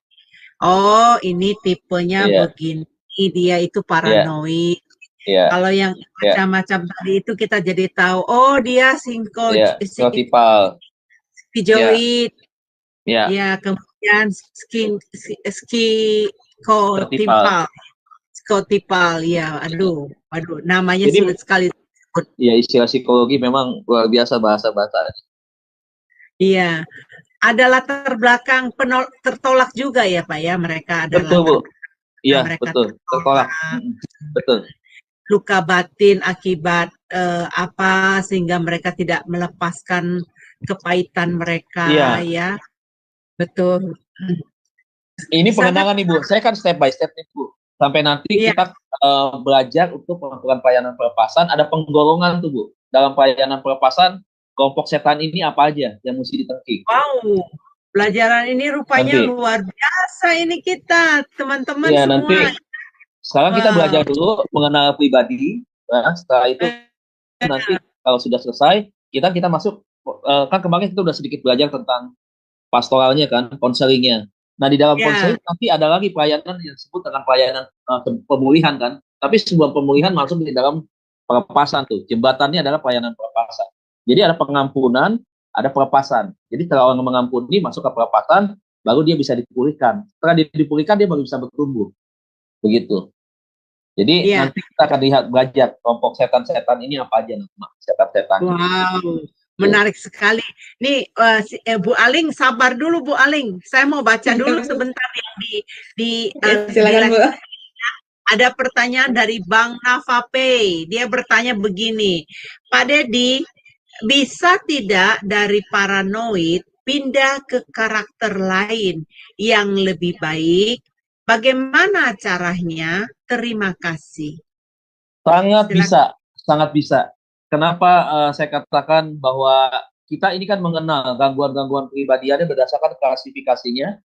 Oh, ini tipenya begini. Dia itu paranoid. Kalau yang macam-macam tadi itu kita jadi tahu. Oh, dia psikotipal. Skizoid. Ya, kemudian psikotipal. Ya, aduh, namanya jadi, sulit sekali. Iya, istilah psikologi memang luar biasa bahasa-bahasa. Iya, ada latar belakang tertolak juga ya Pak ya, mereka ada betul, Bu. Iya, betul, tertolak. Betul. Luka batin akibat apa sehingga mereka tidak melepaskan kepahitan mereka ya. Betul. Ini pengenangan nih Bu, saya kan step by step nih Bu. Sampai nanti kita belajar untuk melakukan pelayanan pelepasan, ada penggolongan tuh Bu. Dalam pelayanan pelepasan, kelompok setan ini apa aja yang mesti ditengking. Wow, pelajaran ini rupanya luar biasa ini kita, teman-teman semua. Nanti, sekarang kita belajar dulu mengenal pribadi, setelah itu nanti kalau sudah selesai, kita masuk, kan kemarin kita udah sedikit belajar tentang pastoralnya kan, konselingnya. Nah di dalam konseling nanti ada lagi pelayanan yang disebut dengan pelayanan pemulihan kan. Tapi sebelum pemulihan masuk di dalam pelepasan tuh. Jembatannya adalah pelayanan pelepasan. Jadi ada pengampunan, ada pelepasan. Jadi setelah orang mengampuni masuk ke pelepasan, baru dia bisa dipulihkan. Setelah dia dipulihkan dia baru bisa bertumbuh. Begitu. Jadi nanti kita akan lihat belajar kelompok setan-setan ini apa aja nama setan-setan. Wow. Menarik sekali. Nih Bu Aling, sabar dulu Bu Aling. Saya mau baca dulu sebentar yang silakan Bu. Ada pertanyaan dari Bang Navape. Dia bertanya begini, Pak Deddy, bisa tidak dari paranoid pindah ke karakter lain yang lebih baik? Bagaimana caranya? Terima kasih. Sangat bisa. Kenapa saya katakan bahwa kita ini kan mengenal gangguan-gangguan kepribadiannya berdasarkan klasifikasinya,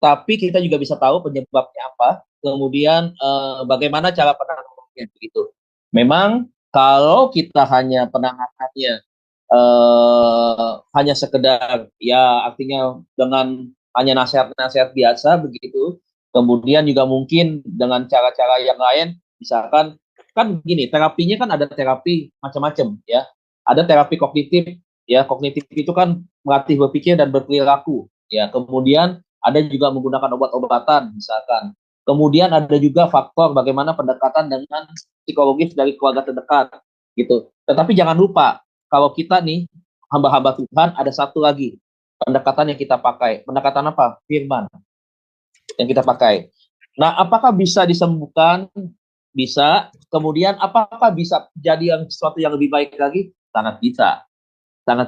tapi kita juga bisa tahu penyebabnya apa, kemudian bagaimana cara penanganannya begitu. Memang kalau kita hanya penanganannya hanya sekedar ya artinya dengan hanya nasihat-nasihat biasa begitu, kemudian juga mungkin dengan cara-cara yang lain, misalkan kan begini, terapinya kan ada terapi macam-macam ya. Ada terapi kognitif, ya kognitif itu kan melatih berpikir dan berperilaku, ya. Kemudian ada juga menggunakan obat-obatan misalkan. Kemudian ada juga faktor bagaimana pendekatan dengan psikologis dari keluarga terdekat, gitu. Tetapi jangan lupa kalau kita nih hamba-hamba Tuhan ada satu lagi pendekatan yang kita pakai. Pendekatan apa? Firman yang kita pakai. Nah, apakah bisa disembuhkan? Bisa. Kemudian apakah bisa jadi sesuatu yang lebih baik lagi? Sangat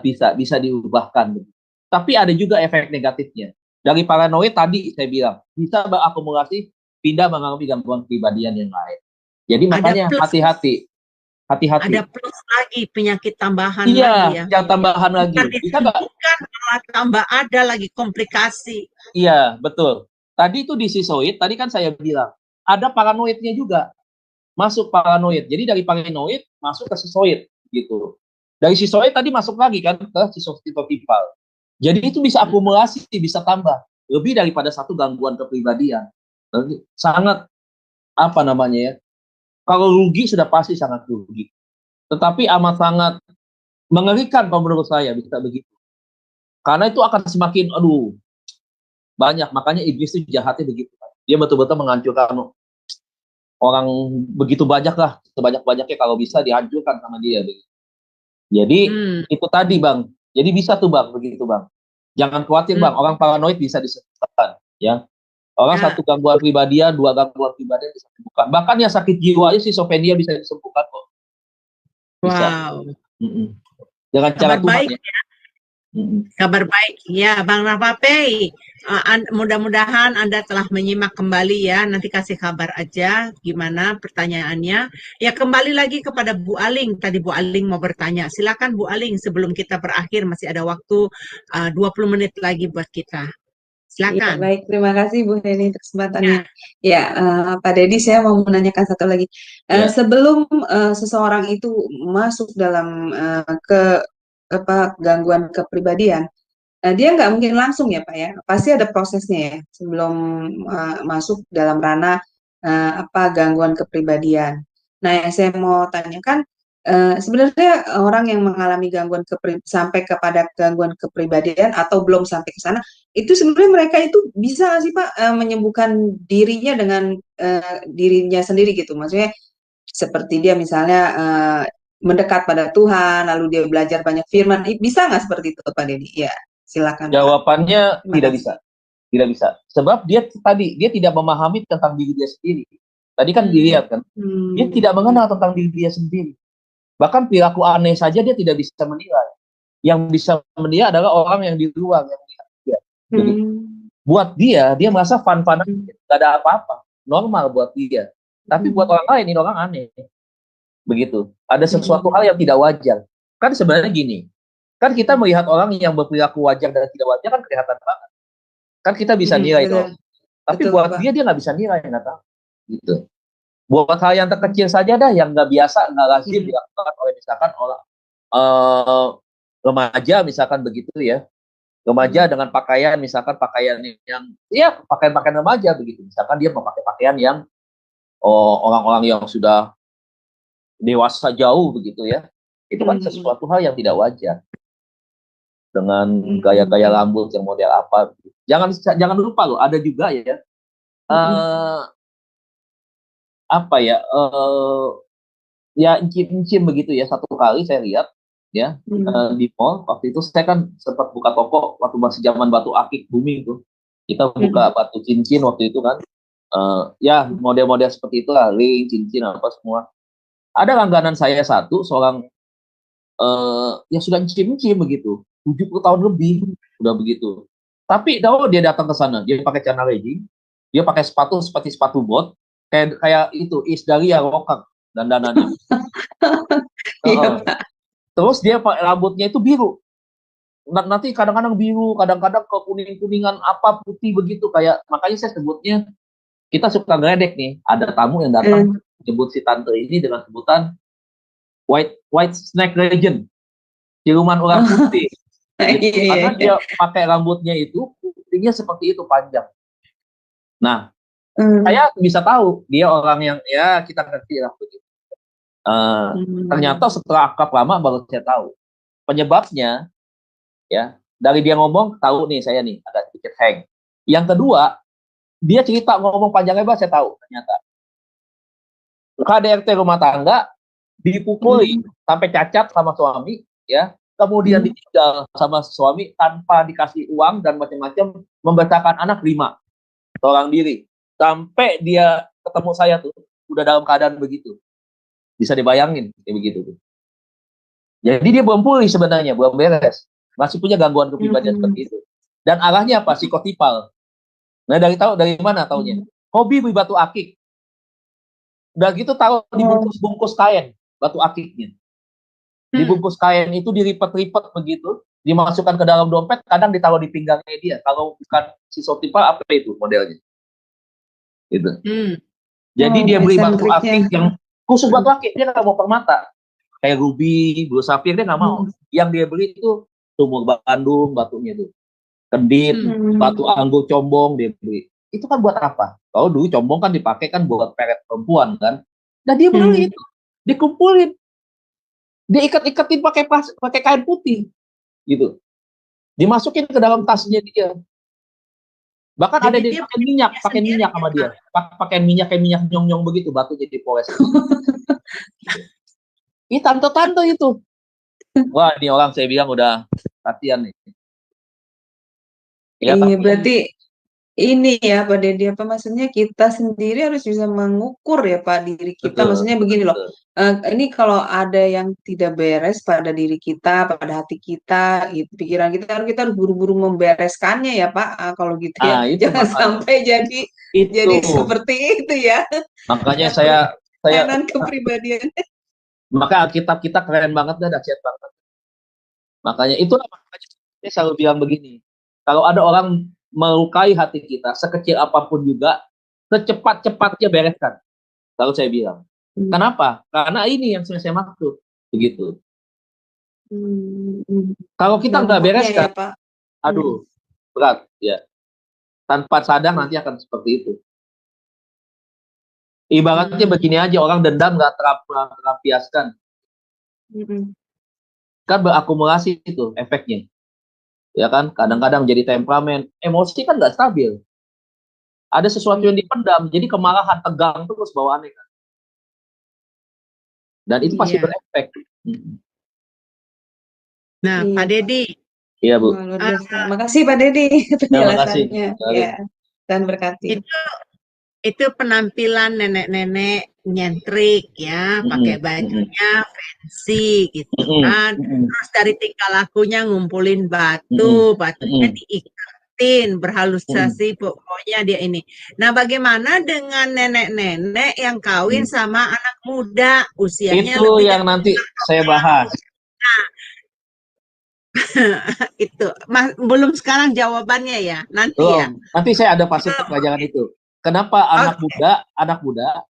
bisa diubahkan. Tapi ada juga efek negatifnya. Dari paranoid tadi saya bilang bisa berakumulasi, pindah mengalami gangguan kepribadian yang lain. Jadi makanya hati-hati. Ada plus lagi penyakit tambahan lagi ya. Yang tambahan lagi. Kita malah tambah ada lagi komplikasi. Iya, betul. Tadi itu di sisoid, tadi kan saya bilang ada paranoidnya juga, masuk paranoid. Jadi dari paranoid masuk ke sisoid gitu. Dari sisoid tadi masuk lagi kan ke sisotipal. Jadi itu bisa akumulasi, bisa tambah lebih daripada satu gangguan kepribadian. Sangat apa namanya ya? Kalau rugi sudah pasti sangat rugi. Tetapi amat sangat mengerikan kalau menurut saya bisa begitu. Karena itu akan semakin banyak. Makanya iblis itu jahatnya begitu. Dia betul-betul menghancurkan orang begitu banyak lah, sebanyak-banyaknya kalau bisa dihancurkan sama dia. Jadi itu tadi Bang. Jadi bisa tuh Bang, begitu Bang. Jangan khawatir Bang, orang paranoid bisa disembuhkan. Ya, orang satu gangguan pribadian, 2 gangguan pribadian bisa disembuhkan. Bahkan yang sakit jiwa aja schizophrenia bisa disembuhkan kok. Bisa. Wow. Dengan cara Tuhan baik, ya. Kabar baik ya Bang Rafape. Mudah-mudahan Anda telah menyimak kembali ya. Nanti kasih kabar aja gimana pertanyaannya. Ya kembali lagi kepada Bu Aling. Tadi Bu Aling mau bertanya. Silakan Bu Aling sebelum kita berakhir, masih ada waktu 20 menit lagi buat kita. Silakan. Ya, baik, terima kasih Bu Heni untuk kesempatannya. Ya, Pak Dedi, saya mau menanyakan satu lagi. Sebelum seseorang itu masuk dalam gangguan kepribadian, dia nggak mungkin langsung ya Pak ya, pasti ada prosesnya ya sebelum masuk dalam ranah gangguan kepribadian. Nah, yang saya mau tanyakan, sebenarnya orang yang mengalami gangguan sampai kepada gangguan kepribadian atau belum sampai ke sana, itu sebenarnya mereka itu bisa nggak sih Pak menyembuhkan dirinya dengan dirinya sendiri gitu, maksudnya seperti dia misalnya mendekat pada Tuhan, lalu dia belajar banyak firman, bisa nggak seperti itu Pak Dedi? Ya, silakan. Jawabannya tidak bisa. Tidak bisa. Sebab dia tidak memahami tentang diri dia sendiri. Tadi kan dilihat kan, dia tidak mengenal tentang diri dia sendiri. Bahkan perilaku aneh saja dia tidak bisa menilai. Yang bisa menilai adalah orang yang di luar yang melihat dia. Jadi, buat dia merasa fun-fun aja, nggak ada apa-apa, normal buat dia. Tapi buat orang lain ini orang aneh. Begitu. Ada sesuatu hal yang tidak wajar. Kan sebenarnya gini, kan kita melihat orang yang berperilaku wajar dan tidak wajar kan kelihatan banget. Kan kita bisa nilai itu. Tapi betul, buat dia nggak bisa nilai, nggak tahu. Gitu. Buat hal yang terkecil saja dah, yang nggak biasa, nggak lazim dilakukan oleh misalkan orang remaja misalkan begitu ya. Remaja dengan pakaian misalkan pakaian yang ya pakaian remaja begitu. Misalkan dia memakai pakaian yang orang-orang yang sudah dewasa jauh begitu ya, itu kan sesuatu hal yang tidak wajar dengan gaya-gaya rambut yang model apa. Jangan lupa loh, ada juga ya ya incim-incim begitu ya. Satu kali saya lihat ya di mall waktu itu, saya kan sempat buka toko waktu masih zaman batu akik booming tuh, kita buka batu cincin waktu itu kan, ya model-model seperti itulah, ring, cincin apa semua. Ada langganan saya seorang yang sudah incim-incim begitu, 70 tahun lebih, udah begitu. Tapi kalau dia datang ke sana, dia pakai celana legging, dia pakai sepatu seperti sepatu bot, kayak itu Isdalia Rokang dan dananya. Terus dia rambutnya itu biru. Nanti kadang-kadang biru, kadang-kadang ke kuning-kuningan apa putih begitu, kayak makanya saya sebutnya, kita suka ngeledek nih, ada tamu yang datang nyebut si tante ini dengan sebutan white snake legend, siluman ular putih. Gitu. Karena dia pakai rambutnya itu putihnya seperti itu panjang. Nah, saya bisa tahu dia orang yang ya kita ngerti lah begitu. Ternyata setelah akrab lama baru saya tahu penyebabnya. Ya, dari dia ngomong tahu nih saya nih agak sedikit hang. Yang kedua, dia cerita ngomong panjang lebar, saya tahu ternyata KDRT rumah tangga dipukuli sampai cacat sama suami, ya, kemudian ditinggal sama suami tanpa dikasih uang dan macam-macam, membesarkan anak 5 seorang diri, sampai dia ketemu saya tuh udah dalam keadaan begitu, bisa dibayangin kayak begitu tuh. Jadi dia belum pulih sebenarnya, belum beres, masih punya gangguan kepribadian seperti itu, dan arahnya apa? Psikotipal. Nah, dari mana taunya? Hobi batu akik. Udah gitu tahu dibungkus kain batu akiknya. Dibungkus kain itu diripet-ripet begitu, dimasukkan ke dalam dompet, kadang ditaruh di pinggangnya dia. Kalau bukan psikotipal apa itu modelnya? gitu. Oh, Jadi dia beli batu eksentriknya. akik yang khusus batu akik, dia nggak mau permata. Kayak ruby, blue sapphire dia nggak mau. Yang dia beli itu sumur Bandung, batunya itu. Kedit, batu anggur combong dia beli. Itu kan buat apa? Kalau dulu combong kan dipakai kan buat peret perempuan kan. Nah dia beli itu, dikumpulin, dia ikat-ikatin pakai kain putih, gitu. Dimasukin ke dalam tasnya dia. Bahkan ada Jadi dia dia pakai sendiri minyak sama dia. Pakai minyak kayak minyak nyong-nyong begitu, batu jadi poles. Ini tante-tante itu. Wah, ini orang saya bilang udah latihan nih. Ya, Iya, tapi berarti ini ya Pak Deddy, apa maksudnya kita sendiri harus bisa mengukur ya Pak diri kita. betul, Maksudnya begini loh, betul. ini kalau ada yang tidak beres pada diri kita, pada hati kita, gitu, pikiran kita harus buru-buru membereskannya ya Pak. Kalau gitu ya, Itu jangan makanya. sampai jadi Itu seperti itu ya. makanya Yang saya berkaitan kepribadian. maka Alkitab kita keren banget dan dahsyat banget. Makanya itulah makanya saya selalu bilang begini. Kalau ada orang melukai hati kita sekecil apapun juga, secepat-cepatnya bereskan. Kalau saya bilang. Kenapa? Karena ini yang saya maksud. Begitu. Kalau kita nggak Dampaknya ya bereskan, Pak. aduh, berat ya. Tanpa sadar nanti akan seperti itu. Ibaratnya begini aja, orang dendam nggak terlampiaskan. Kan berakumulasi itu efeknya. Ya kan, kadang-kadang jadi temperamen, emosi kan nggak stabil. Ada sesuatu yang dipendam, jadi kemarahan, tegang terus bawaannya kan. Dan itu pasti berefek. Nah, Iya, Pak Deddy. Wah, Iya, Bu. luar biasa. Makasih Pak Deddy Terima kasih. penjelasannya. Ya, dan berkati. Itu penampilan nenek-nenek nyentrik ya, pakai bajunya fancy gitu kan. Terus dari tingkah lakunya ngumpulin batunya diikatin, berhalusasi, pokoknya dia ini. Nah, bagaimana dengan nenek-nenek yang kawin sama anak muda usianya Itu lebih yang dari nanti saya bahas. itu. Belum sekarang jawabannya ya, nanti ya. Nanti saya ada pasir pelajaran itu. Kenapa anak muda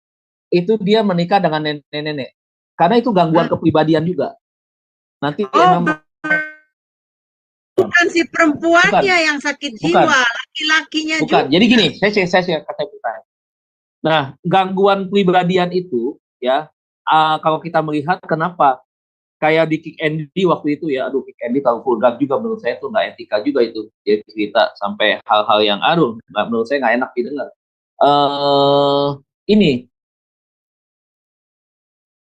itu dia menikah dengan nenek-nenek? Karena itu gangguan kepribadian juga. Nanti bukan si perempuannya yang sakit jiwa, laki-lakinya juga. Jadi gini, saya kata kita. Nah, gangguan kepribadian itu ya, kalau kita melihat kenapa kayak di Kick Andy waktu itu ya, aduh Kick Andy kalau vulgar juga menurut saya tuh nggak etika juga itu, dia cerita sampai hal-hal yang menurut saya nggak enak didengar. Ini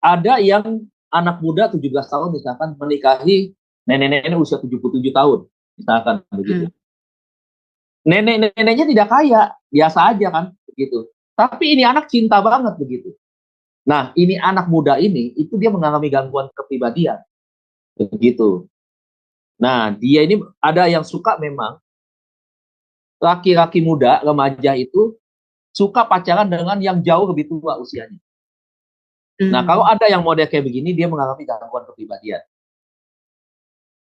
ada yang anak muda 17 tahun misalkan menikahi nenek-nenek usia 77 tahun misalkan begitu. Nenek-neneknya tidak kaya, biasa aja kan begitu. Tapi ini anak cinta banget begitu. Nah, ini anak muda ini itu dia mengalami gangguan kepribadian. Begitu. Nah, dia ini ada yang suka memang laki-laki muda, remaja itu suka pacaran dengan yang jauh lebih tua usianya. Nah, kalau ada yang model kayak begini, dia mengalami gangguan kepribadian.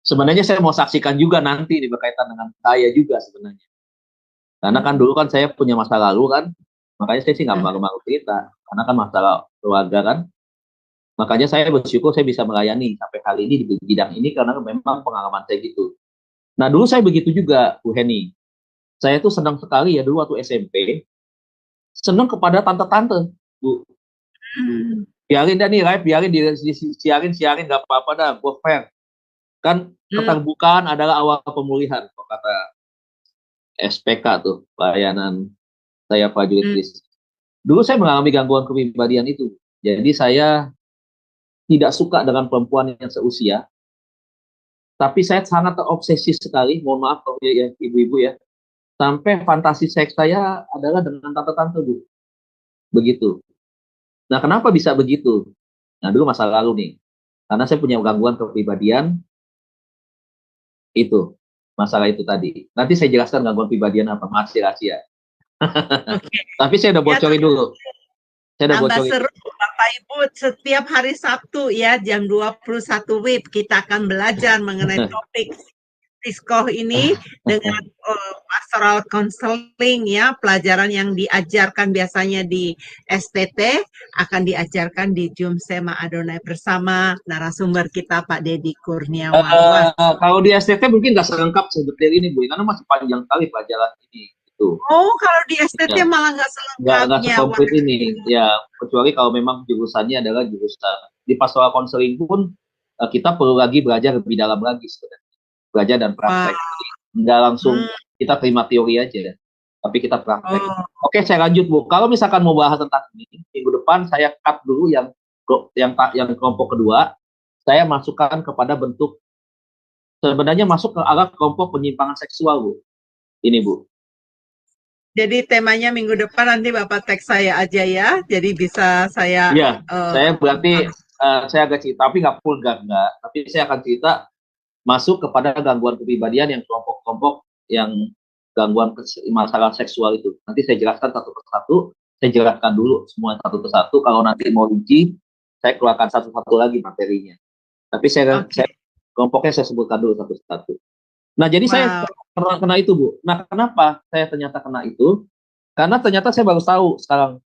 Sebenarnya saya mau saksikan juga nanti ini berkaitan dengan saya juga sebenarnya. Karena kan dulu kan saya punya masa lalu kan, makanya saya sih nggak malu-malu cerita. Karena kan masalah keluarga kan. Makanya saya bersyukur saya bisa melayani sampai kali ini di bidang ini karena memang pengalaman saya gitu. Nah, dulu saya begitu juga, Bu Heni. Saya tuh senang sekali ya dulu waktu SMP, senang kepada tante-tante, Bu. Biarin dah nih live, biarin siarin nggak apa-apa dah, gue fair. Kan keterbukaan adalah awal pemulihan, kata SPK tuh, pelayanan saya prajurit. Dulu saya mengalami gangguan kepribadian itu. Jadi saya tidak suka dengan perempuan yang seusia. Tapi saya sangat terobsesi sekali, mohon maaf kalau ya ibu-ibu ya. Sampai fantasi seks saya adalah dengan tante-tante, Bu. Begitu. Nah, kenapa bisa begitu? Nah, dulu masa lalu nih. Karena saya punya gangguan kepribadian, itu. Masalah itu tadi. Nanti saya jelaskan gangguan kepribadian apa, masih rahasia. Tapi saya udah bocorin dulu. Tambah seru, Bapak Ibu, setiap hari Sabtu ya, jam 21 WIB, kita akan belajar mengenai topik Diskoh ini dengan pastoral counseling ya, pelajaran yang diajarkan biasanya di STT akan diajarkan di Jum Sema Adonai bersama narasumber kita Pak Deddy Kurniawan. Wah, Kalau di STT mungkin nggak selengkap sedetail ini Bu, karena masih panjang kali pelajaran ini. Gitu. oh kalau di STT Ya. malah nggak Nggak selengkapnya. sekomplit ini, ya kecuali kalau memang jurusannya adalah jurusan di pastoral counseling pun kita perlu lagi belajar lebih dalam lagi sebenarnya, belajar dan praktek. Jadi, nggak langsung kita terima teori aja, tapi kita praktek. Oke, saya lanjut Bu. Kalau misalkan mau bahas tentang ini, minggu depan saya cut dulu yang kelompok kedua, saya masukkan kepada bentuk sebenarnya masuk ke arah kelompok penyimpangan seksual Bu. Ini Bu. Jadi temanya minggu depan nanti Bapak tag saya aja ya. Jadi bisa saya Iya, saya berarti saya agak cerita, tapi nggak full enggak. Tapi saya akan cerita masuk kepada gangguan kepribadian yang kelompok-kelompok yang gangguan masalah seksual itu. Nanti saya jelaskan satu persatu, saya jelaskan dulu semua satu persatu. Kalau nanti mau rinci, saya keluarkan satu-satu lagi materinya. Tapi saya kelompoknya saya sebutkan dulu satu-satu. Nah, jadi saya kena itu, Bu. Nah, kenapa saya ternyata kena itu? Karena ternyata saya baru tahu sekarang.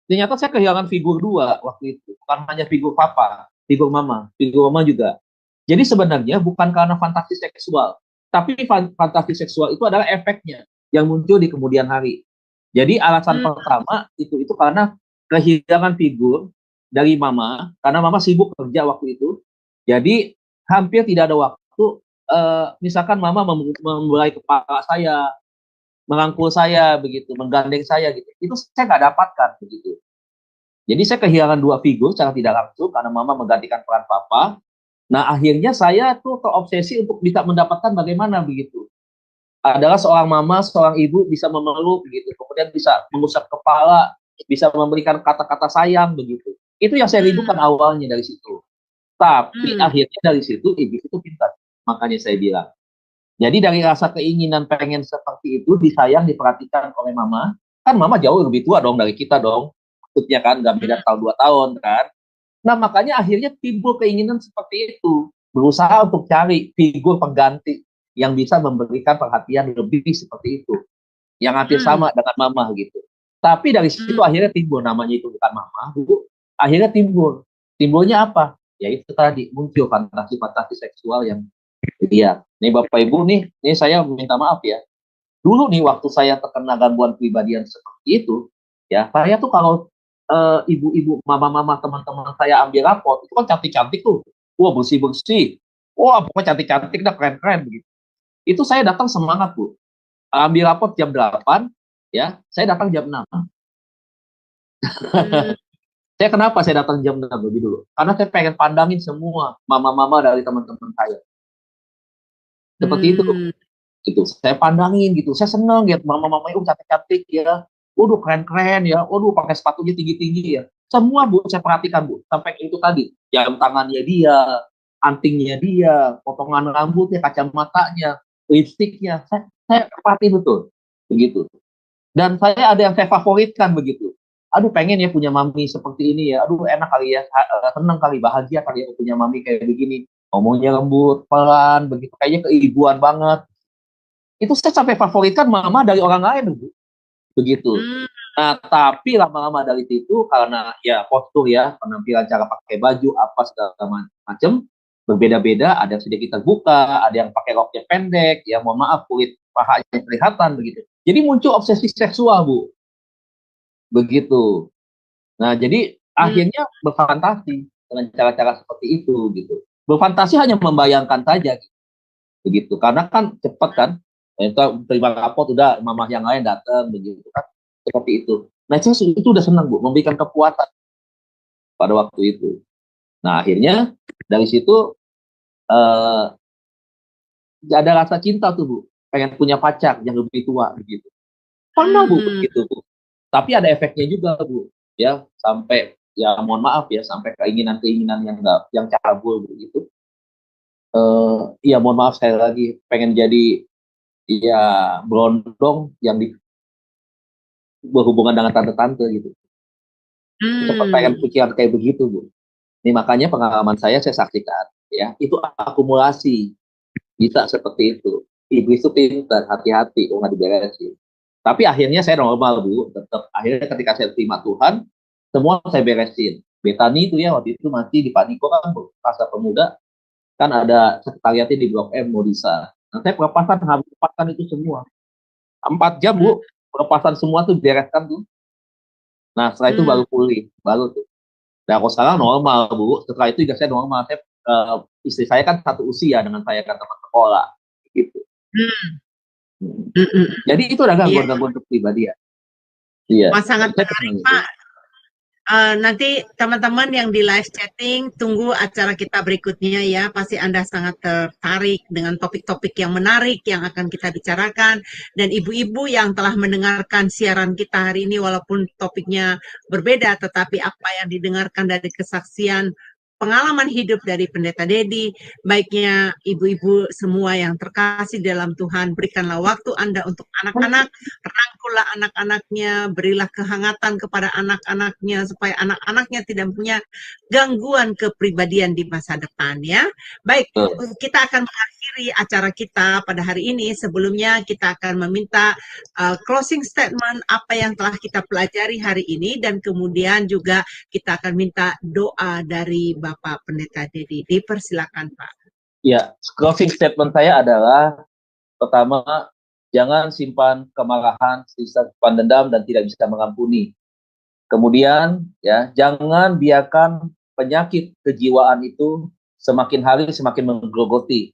Ternyata saya kehilangan figur dua waktu itu. Bukan hanya figur papa, figur mama juga. Jadi sebenarnya bukan karena fantasi seksual, tapi fantasi seksual itu adalah efeknya yang muncul di kemudian hari. Jadi alasan pertama itu karena kehilangan figur dari mama, karena mama sibuk kerja waktu itu. Jadi hampir tidak ada waktu. Misalkan mama membelai kepala saya, merangkul saya begitu, menggandeng saya gitu. Itu saya nggak dapatkan begitu. Jadi saya kehilangan dua figur secara tidak langsung karena mama menggantikan peran papa. Nah, akhirnya saya tuh terobsesi untuk bisa mendapatkan bagaimana begitu. Adalah seorang mama, seorang ibu bisa memeluk begitu, kemudian bisa mengusap kepala, bisa memberikan kata-kata sayang begitu. Itu yang saya rindukan awalnya dari situ. Tapi akhirnya dari situ iblis itu pintar. Makanya saya bilang. Jadi dari rasa keinginan pengen seperti itu, disayang, diperhatikan oleh mama, kan mama jauh lebih tua dong dari kita dong. Maksudnya kan nggak beda tahun 2 tahun kan. Nah, makanya akhirnya timbul keinginan seperti itu. Berusaha untuk cari figur pengganti yang bisa memberikan perhatian lebih seperti itu. Yang hampir sama dengan mama gitu. Tapi dari situ akhirnya timbul, namanya itu bukan mama, Bu. Akhirnya timbulnya apa? Ya itu tadi, muncul fantasi-fantasi seksual yang lihat. Nih Bapak Ibu nih, ini saya minta maaf ya. Dulu nih waktu saya terkena gangguan kepribadian seperti itu, ya saya tuh kalau ibu-ibu, mama-mama, teman-teman saya ambil raport, itu kan cantik-cantik tuh. Wah, bersih-bersih. Wah, pokoknya cantik-cantik dah, keren-keren begitu. Itu saya datang semangat, Bu. Ambil raport jam 8, ya, saya datang jam 6. Saya kenapa saya datang jam 6 lebih dulu? Karena saya pengen pandangin semua mama-mama dari teman-teman saya. Seperti itu. Gitu. Saya pandangin gitu. Saya senang lihat mama-mama itu cantik-cantik ya. Waduh, keren-keren ya. Waduh, pakai sepatunya tinggi-tinggi ya. Semua, Bu, saya perhatikan, Bu. Sampai itu tadi. Jam tangannya dia, antingnya dia, potongan rambutnya, kacamatanya, lipstiknya. Saya perhatiin betul. Begitu. Dan saya ada yang saya favoritkan begitu. Aduh, pengen ya punya mami seperti ini ya. Aduh, enak kali ya. Senang kali, bahagia kali ya punya mami kayak begini. Ngomongnya lembut, pelan, begitu. Kayaknya keibuan banget. Itu saya sampai favoritkan mama dari orang lain, Bu. Begitu. Nah, tapi lama-lama dari situ karena ya postur ya, penampilan, cara pakai baju apa segala macam berbeda-beda, ada yang sedikit terbuka, ada yang pakai roknya pendek, ya mohon maaf kulit pahanya kelihatan begitu. Jadi muncul obsesi seksual, Bu. Begitu. Nah, jadi akhirnya berfantasi dengan cara-cara seperti itu gitu. Berfantasi hanya membayangkan saja gitu. Begitu. Karena kan cepat kan, itu terima raport udah mama yang lain datang begitu kan, seperti itu. Nah, saya itu udah senang, Bu, memberikan kepuasan pada waktu itu. Nah, akhirnya dari situ ada rasa cinta tuh, Bu, pengen punya pacar yang lebih tua begitu. Pernah, Bu, begitu, Bu. Tapi ada efeknya juga, Bu, ya sampai ya mohon maaf ya sampai keinginan-keinginan yang cabul begitu. Ya mohon maaf sekali lagi pengen jadi ya berondong yang berhubungan dengan tante-tante gitu. Cepat pengen pikiran kayak begitu, Bu. Ini makanya pengalaman saya saksikan ya, itu akumulasi. Bisa seperti itu. Ibu itu pintar, hati-hati, nggak diberesin. Tapi akhirnya saya normal, Bu. Tetap akhirnya ketika saya terima Tuhan, semua saya beresin. Betani itu ya waktu itu masih di Paniko kan masa pemuda, kan ada sekretariatnya di Blok M Modisa. Nah, saya pelepasan habis lepaskan itu semua. 4 jam, Bu. Pelepasan semua tuh bereskan tuh. Nah, setelah itu baru pulih, baru tuh. Nah, kalau sekarang normal, Bu. Setelah itu juga saya normal. Saya, istri saya kan satu usia dengan saya kan teman sekolah, gitu. Jadi itu adalah gangguan-gangguan kepribadian. Iya. Wah, sangat menarik, Pak. Nanti teman-teman yang di live chatting, tunggu acara kita berikutnya ya. Pasti Anda sangat tertarik dengan topik-topik yang menarik yang akan kita bicarakan. Dan ibu-ibu yang telah mendengarkan siaran kita hari ini, walaupun topiknya berbeda, tetapi apa yang didengarkan dari kesaksian pengalaman hidup dari Pendeta Dedi, baiknya ibu-ibu semua yang terkasih dalam Tuhan, berikanlah waktu Anda untuk anak-anak, rangkullah anak-anaknya, berilah kehangatan kepada anak-anaknya, supaya anak-anaknya tidak punya gangguan kepribadian di masa depan ya. Baik, kita akan mengakhiri acara kita pada hari ini. Sebelumnya kita akan meminta closing statement apa yang telah kita pelajari hari ini, dan kemudian juga kita akan minta doa dari Bapak Pendeta Dedi. Dipersilakan, Pak. Ya, closing statement saya adalah pertama, jangan simpan kemarahan, simpan dendam dan tidak bisa mengampuni. Kemudian, ya, jangan biarkan penyakit kejiwaan itu semakin hari semakin menggerogoti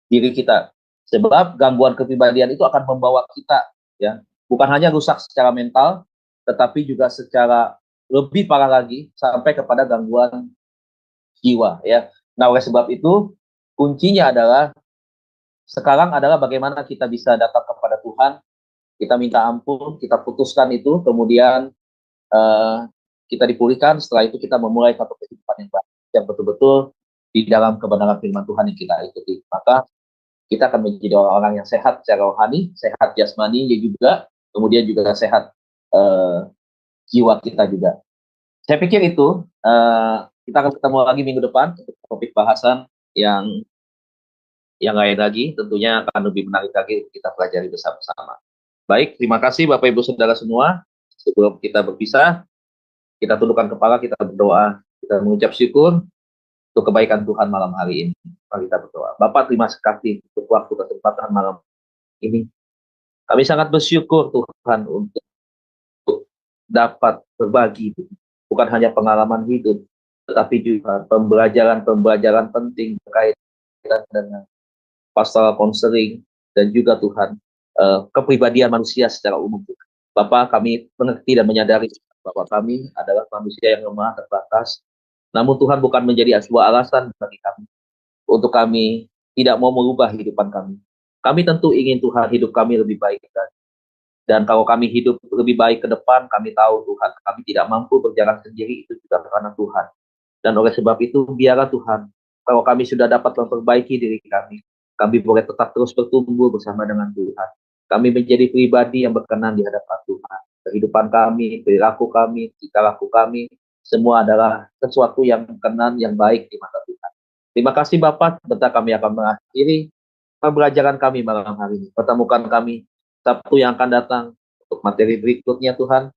diri kita. Sebab gangguan kepribadian itu akan membawa kita, ya, bukan hanya rusak secara mental, tetapi juga secara lebih parah lagi sampai kepada gangguan jiwa, ya. Nah, oleh sebab itu kuncinya adalah sekarang adalah bagaimana kita bisa datang kepada Tuhan, kita minta ampun, kita putuskan itu, kemudian kita dipulihkan. Setelah itu kita memulai satu kehidupan yang baik, yang betul-betul di dalam kebenaran firman Tuhan yang kita ikuti. Maka kita akan menjadi orang-orang yang sehat secara rohani, sehat jasmani juga, kemudian juga sehat jiwa kita juga. Saya pikir itu kita akan ketemu lagi minggu depan untuk topik bahasan yang lain lagi, tentunya akan lebih menarik lagi kita pelajari bersama-sama. Baik, terima kasih Bapak Ibu Saudara semua. Sebelum kita berpisah, kita tundukkan kepala, kita berdoa, kita mengucap syukur untuk kebaikan Tuhan malam hari ini. Mari kita berdoa. Bapak, terima kasih untuk waktu kesempatan malam ini. Kami sangat bersyukur Tuhan untuk dapat berbagi, bukan hanya pengalaman hidup, tetapi juga pembelajaran penting terkait dengan pastoral counseling dan juga Tuhan kepribadian manusia secara umum. Bapak, kami mengerti dan menyadari bahwa kami adalah manusia yang lemah, terbatas. Namun Tuhan bukan menjadi sebuah alasan bagi kami untuk kami tidak mau merubah kehidupan kami. Kami tentu ingin Tuhan hidup kami lebih baik. Dan kalau kami hidup lebih baik ke depan, kami tahu Tuhan, kami tidak mampu berjalan sendiri, itu juga karena Tuhan. Dan oleh sebab itu, biarlah Tuhan, kalau kami sudah dapat memperbaiki diri kami boleh tetap terus bertumbuh bersama dengan Tuhan. Kami menjadi pribadi yang berkenan di hadapan Tuhan. Kehidupan kami, perilaku kami, tingkah laku kami, semua adalah sesuatu yang berkenan, yang baik di mata Tuhan. Terima kasih Bapak, sebentar kami akan mengakhiri pembelajaran kami malam hari ini. Pertemukan kami Sabtu yang akan datang untuk materi berikutnya Tuhan.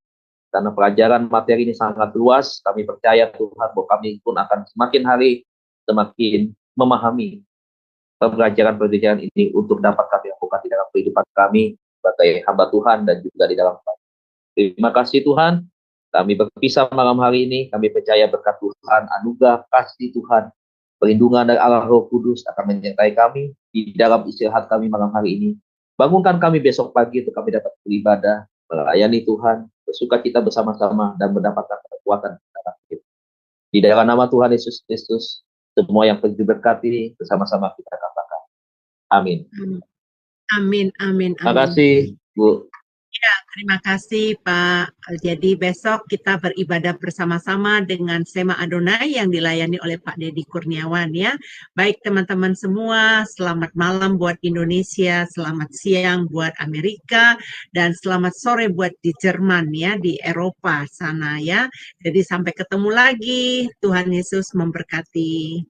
Karena pelajaran materi ini sangat luas, kami percaya Tuhan bahwa kami pun akan semakin hari semakin memahami pembelajaran ini untuk dapat kami lakukan di dalam kehidupan kami sebagai hamba Tuhan dan juga di dalam Tuhan. Terima kasih Tuhan, kami berpisah malam hari ini, kami percaya berkat Tuhan, anugerah kasih Tuhan, perlindungan dari Allah Roh Kudus akan menyertai kami di dalam istirahat kami malam hari ini. Bangunkan kami besok pagi untuk kami dapat beribadah, melayani Tuhan, bersuka cita bersama-sama dan mendapatkan kekuatan dalam hidup. Di dalam nama Tuhan Yesus Kristus, semua yang diberkati bersama-sama kita katakan. Amin. Amin, amin, amin. Terima kasih, Bu. Ya, terima kasih Pak. Jadi besok kita beribadah bersama-sama dengan Sema Adonai yang dilayani oleh Pak Dedi Kurniawan ya. Baik teman-teman semua, selamat malam buat Indonesia, selamat siang buat Amerika, dan selamat sore buat di Jerman ya, di Eropa sana ya. Jadi sampai ketemu lagi, Tuhan Yesus memberkati.